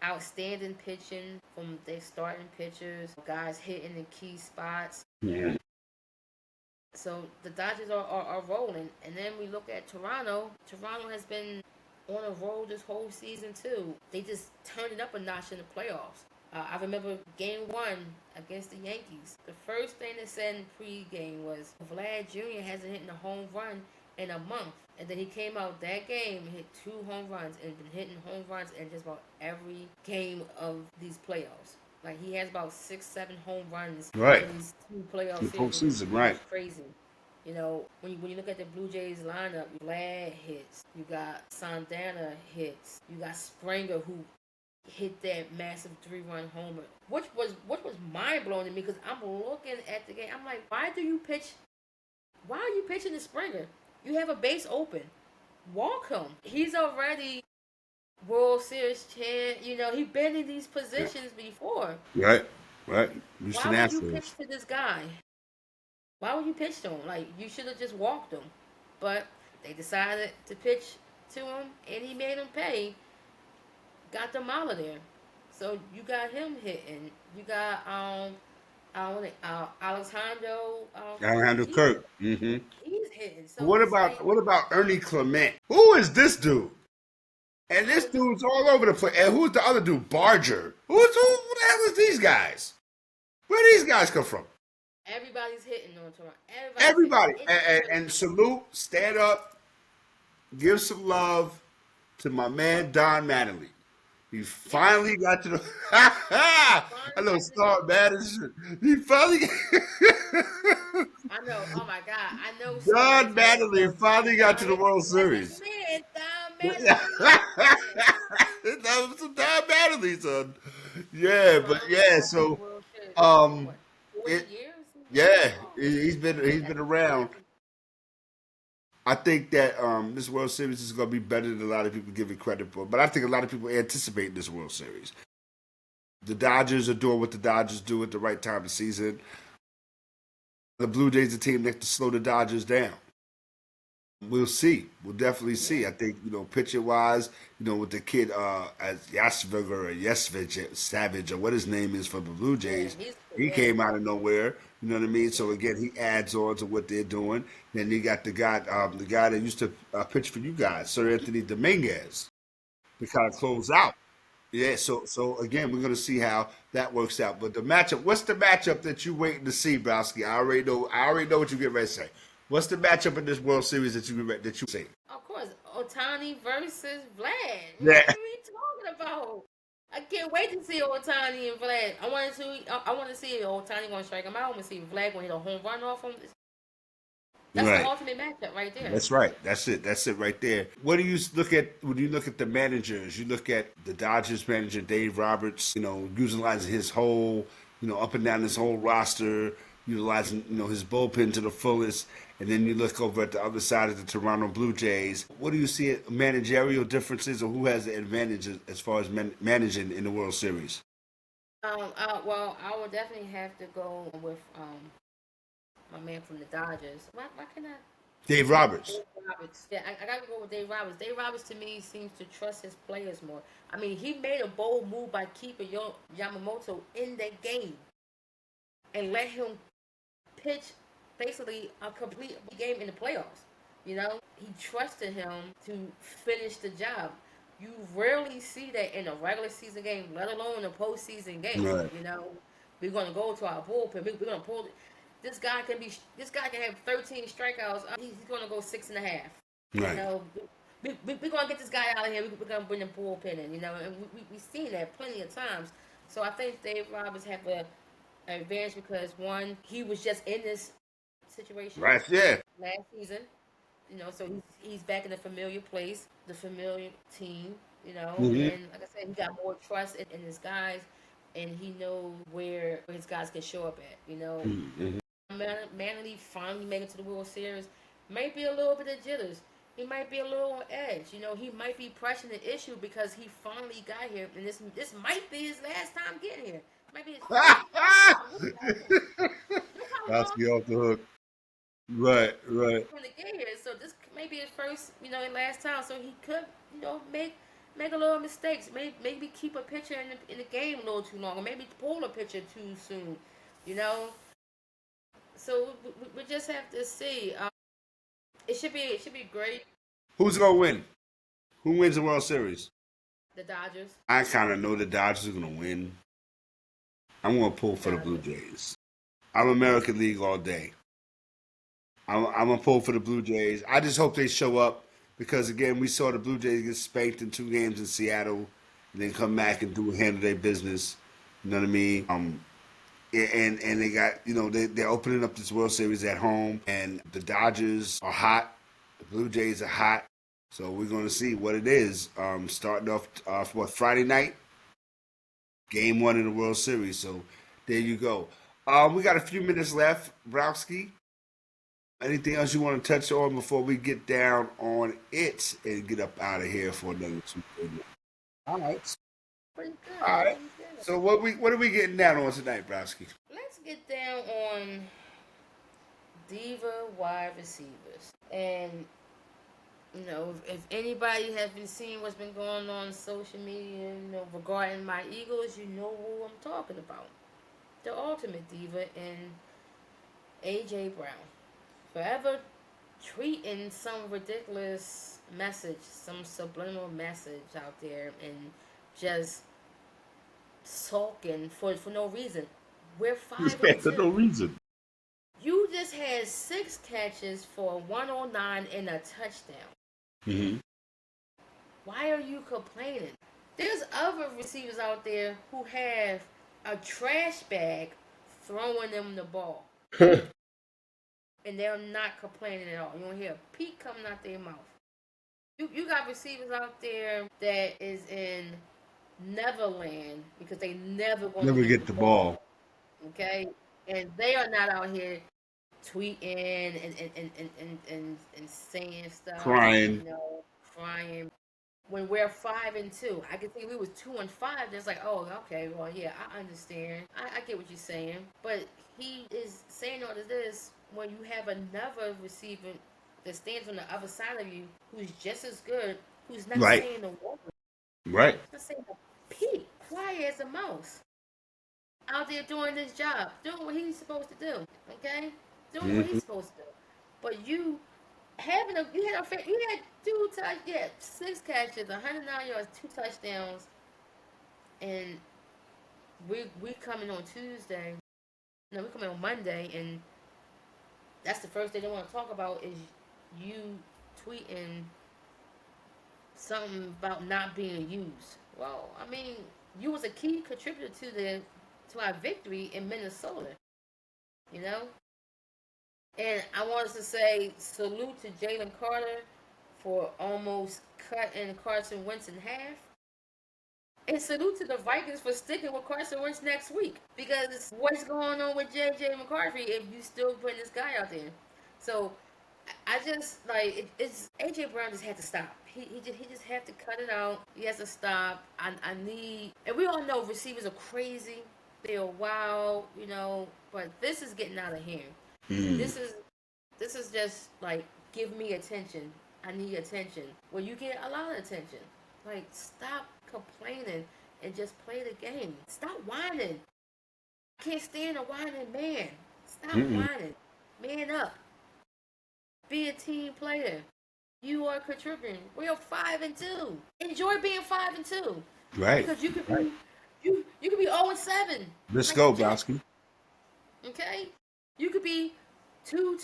Outstanding pitching from their starting pitchers, guys hitting in key spots. Yeah. So the Dodgers are rolling. And then we look at Toronto. Toronto has been on a roll this whole season too. They just turned it up a notch in the playoffs. I remember game 1 against the Yankees. The first thing they said in pregame was Vlad Jr. hasn't hit a home run in a month. And then he came out that game and hit 2 home runs and been hitting home runs in just about every game of these playoffs. Like, he has about 6-7 home runs right. in these 2 playoff series. Postseason, right. It's crazy. When you look at the Blue Jays lineup, Vlad hits. You got Santana hits. You got Springer, who hit that massive 3-run homer, which was mind blowing to me, because I'm looking at the game. I'm like, why are you pitching to Springer? You have a base open. Walk him. He's already World Series champ. He's been in these positions before. Right. Why would you pitch to this guy? Why would you pitch to him? Like, you should have just walked him. But they decided to pitch to him, and he made him pay. Got them out of there. So you got him hitting. You got Alejandro Kirk. Mm-hmm. He's hitting. So what about Ernie Clement? Who is this dude? And this dude's all over the place. And who's the other dude? Barger. Who the hell is these guys? Where these guys come from? Everybody's hitting on Toronto. Everybody. And salute, stand up, give some love to my man Don Mattingly. He Yes. finally got to the. I Finally know got to the Star game. mad as shit. He finally. I know. Oh my God. I know Star Don is mad Mattingly because finally got to Don the is World that's his Series. man. Don that Mattingly. Yes. was some Don Mattingly, son. He Yeah, but finally yeah, got to the so World Series. It's been um, what 40 it years he's been there. yeah, Oh, he's that's been around. crazy. I think that this World Series is going to be better than a lot of people give it credit for. But I think a lot of people anticipate this World Series. The Dodgers are doing what the Dodgers do at the right time of season. The Blue Jays are a team that to slow the Dodgers down. We'll see. We'll definitely Yeah. see. I think, pitcher wise, with the kid as Yasviger or Yesvich Savage or what his name is for the Blue Yeah. Jays, He's he yeah. came out of nowhere. You know what I mean? So Yeah. again, he adds on to what they're doing. Then you got the guy that used to pitch for you guys, Sir Anthony Dominguez, to kind of close out. Yeah, so again, we're gonna see how that works out. But the matchup, what's the matchup that you waiting to see, Browski? I already know. I already know what you get ready to say. What's the matchup in this World Series that you see? Of course, Otani versus Vlad. What Yeah. are we talking about? I can't wait to see Otani and Vlad. I want to see if Otani gonna strike him out. I want to see if Vlad gonna hit a home run off him. That's the Right. ultimate matchup right there. That's right. That's it. That's it right there. What do you look at when you look at the managers? You look at the Dodgers manager Dave Roberts. Utilizing his whole, up and down his whole roster, utilizing his bullpen to the fullest. And then you look over at the other side of the Toronto Blue Jays. What do you see managerial differences, or who has the advantage as far as managing in the World Series? Well, I would definitely have to go with my man from the Dodgers. Why can I? Dave Roberts. Dave Roberts. Yeah, I gotta go with Dave Roberts. Dave Roberts to me seems to trust his players more. I mean, he made a bold move by keeping Yamamoto in the game and let him pitch basically a complete game in the playoffs. He trusted him to finish the job. You rarely see that in a regular season game, let alone a postseason game. Right. We're gonna go to our bullpen. We're gonna pull. This guy can be. This guy can have 13 strikeouts. He's gonna go 6.5. You Right. know, we're gonna get this guy out of here. We're gonna bring the bullpen in. And we've seen that plenty of times. So I think Dave Roberts have an advantage because one, he was just in this situation Right. Yeah. last season. So he's back in the familiar place, the familiar team. Hmm. And like I said, he got more trust in his guys, and he knows where his guys can show up at. Hmm. Manly finally making it to the World Series might be a little bit of jitters. He might be a little on edge. He might be pressing the issue because he finally got here, and this might be his last time getting here. Might be his first. Look how long Browski off the hook. Right. Right. going to get here. So this may be his first, and last time. So he could, make a little mistakes. Maybe keep a pitcher in the game a little too long, or maybe pull a pitcher too soon. You know. So we just have to see. It should be great. Who's gonna win? Who wins the World Series? The Dodgers. I kind of know the Dodgers are gonna win. I'm gonna pull for the Blue Dodgers. Jays. I'm American League all day. I'm gonna pull for the Blue Jays. I just hope they show up because again, we saw the Blue Jays get spanked in 2 games in Seattle, and then come back and handle their business. You know what I mean? And they got they're opening up this World Series at home, and the Dodgers are hot, the Blue Jays are hot, so we're going to see what it is. Starting off what Friday night, Game 1 in the World Series. So there you go. We got a few minutes left, Browski. Anything else you want to touch on before we get down on it and get up out of here for another 2 days? All right. Pretty good. All right. Pretty good. So what are we getting down on tonight, Browski? Let's get down on diva wide receivers. And if anybody has been seeing what's been going on social media, regarding my Eagles, you know who I'm talking about. The ultimate diva and AJ Brown. Forever tweeting some ridiculous message, some subliminal message out there, and just sulking for no reason. We're five Yeah, and for no two. reason. You just had 6 catches for 109 and a touchdown. Hmm. Why are you complaining? There's other receivers out there who have a trash bag throwing them the ball. And they're not complaining at all. You don't hear a peep coming out their mouth. You got receivers out there that is in Neverland because they never going to Never get the ball. Okay? And they are not out here tweeting and saying stuff. Crying. Crying. When we're 5-2, I could think we was 2-5. It's like, oh, okay, well, yeah, I understand. I get what you're saying, but he is saying all of this when you have another receiver that stands on the other side of you who's just as good, who's not saying the word, right? Not saying a peep, quiet as a mouse, out there doing this job, doing what he's supposed to do. Okay, doing what he's supposed to do, but you had 6 catches, 109 yards, 2 touchdowns, and we coming on Tuesday. No, we coming on Monday, and that's the first thing they want to talk about is you tweeting something about not being used. Well, I mean, you was a key contributor to our victory in Minnesota. You know. And I wanted to say salute to Jalen Carter for almost cutting Carson Wentz in half. And salute to the Vikings for sticking with Carson Wentz next week. Because what's going on with J.J. McCarthy if you still putting this guy out there? So I just, it's A.J. Brown just had to stop. He just had to cut it out. He has to stop. I need, and we all know receivers are crazy. They're wild, but this is getting out of hand. This is just like, give me attention. I need attention. Well, you get a lot of attention. Like, stop complaining and just play the game. Stop whining. I can't stand a whining man. Stop whining. Man up. Be a team player. You are contributing. We are 5-2. Enjoy being 5-2. Right. Because you could be you could be 0-7. Let's go, Browski. Okay? You could be 2-1.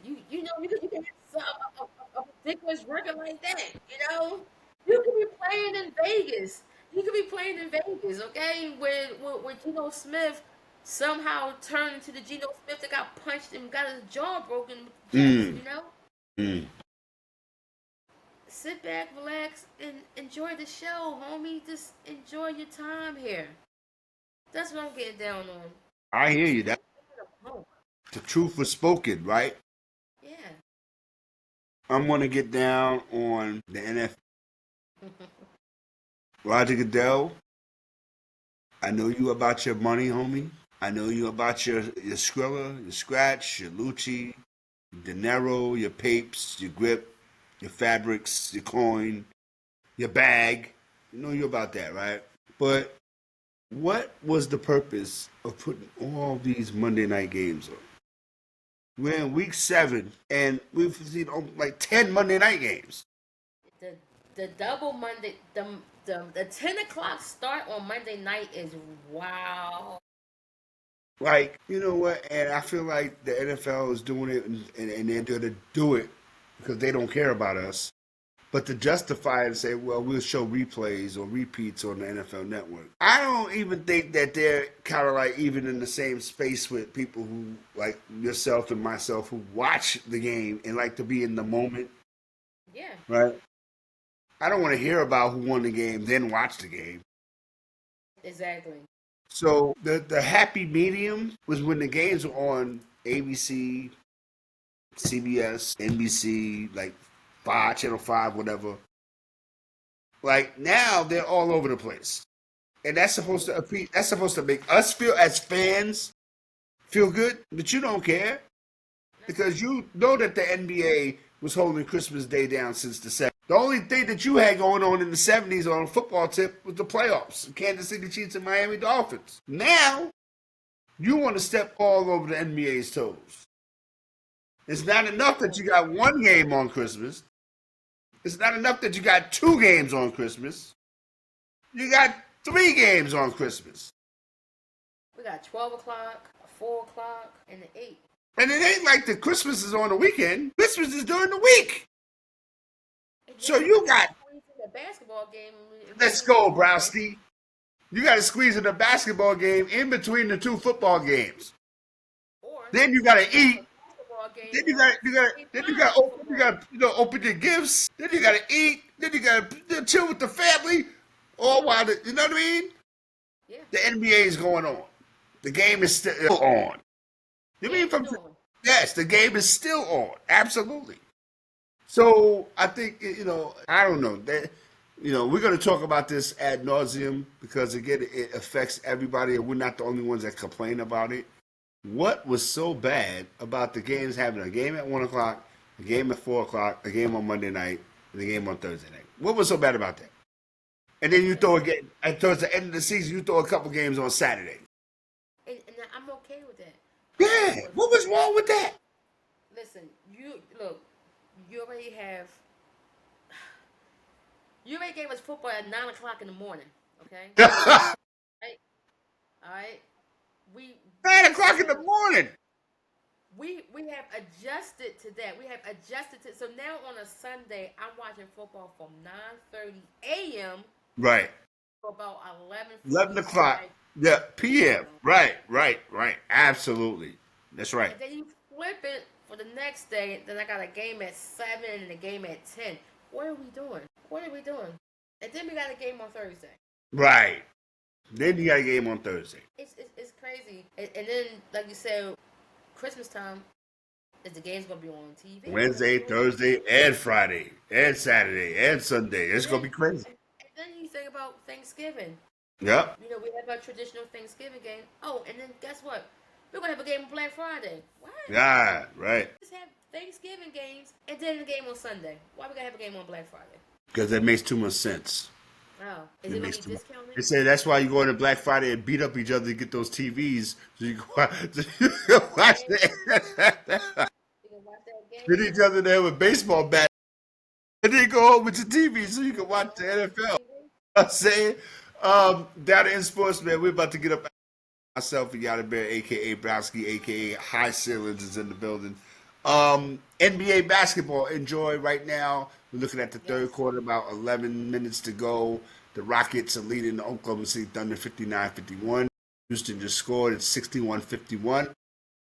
You can have a ridiculous record like that. You could be playing in Vegas. Okay? When Geno Smith somehow turned into the Geno Smith that got punched and got his jaw broken. Sit back, relax, and enjoy the show, homie. Just enjoy your time here. That's what I'm getting down on. I hear you. That the truth was spoken, right? Yeah. I'm going to get down on the NFL. Roger Goodell, I know you about your money, homie. I know you about your Skrilla, your Scratch, your Lucci, your dinero, your papes, your grip, your fabrics, your coin, your bag. You know you about that, right? But what was the purpose of putting all these Monday night games on? We're in week 7, and we've seen like 10 Monday night games. The double Monday, the 10 o'clock start on Monday night is wow. Like, you know what? And I feel like the NFL is doing it, and they're going to do it because they don't care about us. But to justify it and say, well, we'll show replays or repeats on the NFL Network. I don't even think that they're kind of like even in the same space with people who, like yourself and myself, who watch the game and like to be in the moment. Yeah. Right? I don't want to hear about who won the game, then watch the game. Exactly. So the happy medium was when the games were on ABC, CBS, NBC, like Channel 5, whatever. Like, now they're all over the place. And that's supposed to make us feel, as fans, feel good, but you don't care. Because you know that the NBA was holding Christmas Day down since the 70s. The only thing that you had going on in the 70s on a football tip was the playoffs. Kansas City Chiefs and Miami Dolphins. Now, you want to step all over the NBA's toes. It's not enough that you got one game on Christmas. It's not enough that you got 2 games on Christmas. You got 3 games on Christmas. We got 12 o'clock, 4 o'clock, and the 8. And it ain't like the Christmas is on the weekend. Christmas is during the week. So you got a basketball game. Let's go, Browski. You got to squeeze in a basketball game in between the two football games. Or Then you got to eat. basketball game. Then you got open your gifts. Then you got to eat. Then you got to chill with the family. All while you know what I mean. Yeah. The NBA is going on. The game is still on. You mean from? Yes, the game is still on. Absolutely. So I think I don't know that we're going to talk about this ad nauseum because again it affects everybody, and we're not the only ones that complain about it. What was so bad about the games having a game at 1:00, a game at 4:00, a game on Monday night, and a game on Thursday night? What was so bad about that? And then you throw a game, and towards the end of the season, you throw a couple games on Saturday. And I'm okay with that. Yeah, what was wrong with that? Listen, you already gave us football at 9:00 in the morning. Okay. Right? All right. 9:00 in the morning. We have adjusted to that. We have adjusted to so now on a Sunday I'm watching football from 9:30 a.m. Right. for about 11 o'clock. Yeah, p.m. Right. Absolutely. That's right. And then you flip it for the next day. Then I got a game at 7 and a game at 10. What are we doing? And then we got a game on Thursday. Right. Then you got a game on Thursday. It's crazy. And then, like you said, Christmas time, is the game's going to be on TV. Wednesday, Thursday, and Friday, and Saturday, and Sunday. It's going to be crazy. And then you think about Thanksgiving. Yep. We have our traditional Thanksgiving game. Oh, and then guess what? We're going to have a game on Black Friday. What? Yeah, right. Just have Thanksgiving games and then a game on Sunday. Why we got to have a game on Black Friday? Because that makes too much sense. Oh, is it going to be discounted? They say that's why you go into Black Friday and beat up each other to get those TVs so you can watch hit each other there with baseball bats. And then go home with your TV so you can watch the NFL. I'm saying, down in sports, man, we're about to get up. Myself and Yada Bear, a.k.a. Browski, a.k.a. High Ceilings is in the building. NBA basketball, enjoy right now. We're looking at the third quarter, about 11 minutes to go. The Rockets are leading the Oklahoma City Thunder 59-51. Houston just scored at 61-51.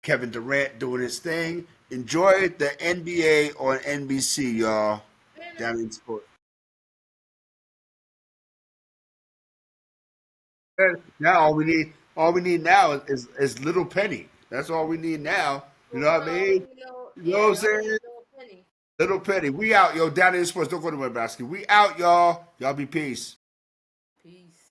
Kevin Durant doing his thing. Enjoy the NBA on NBC, y'all. Down in sports. Now all we need now is Little Penny. That's all we need now. You know what I mean? You know what I'm saying? Little Penny. We out, yo. Down in sports. Don't go to my basket. We out, y'all. Y'all be peace.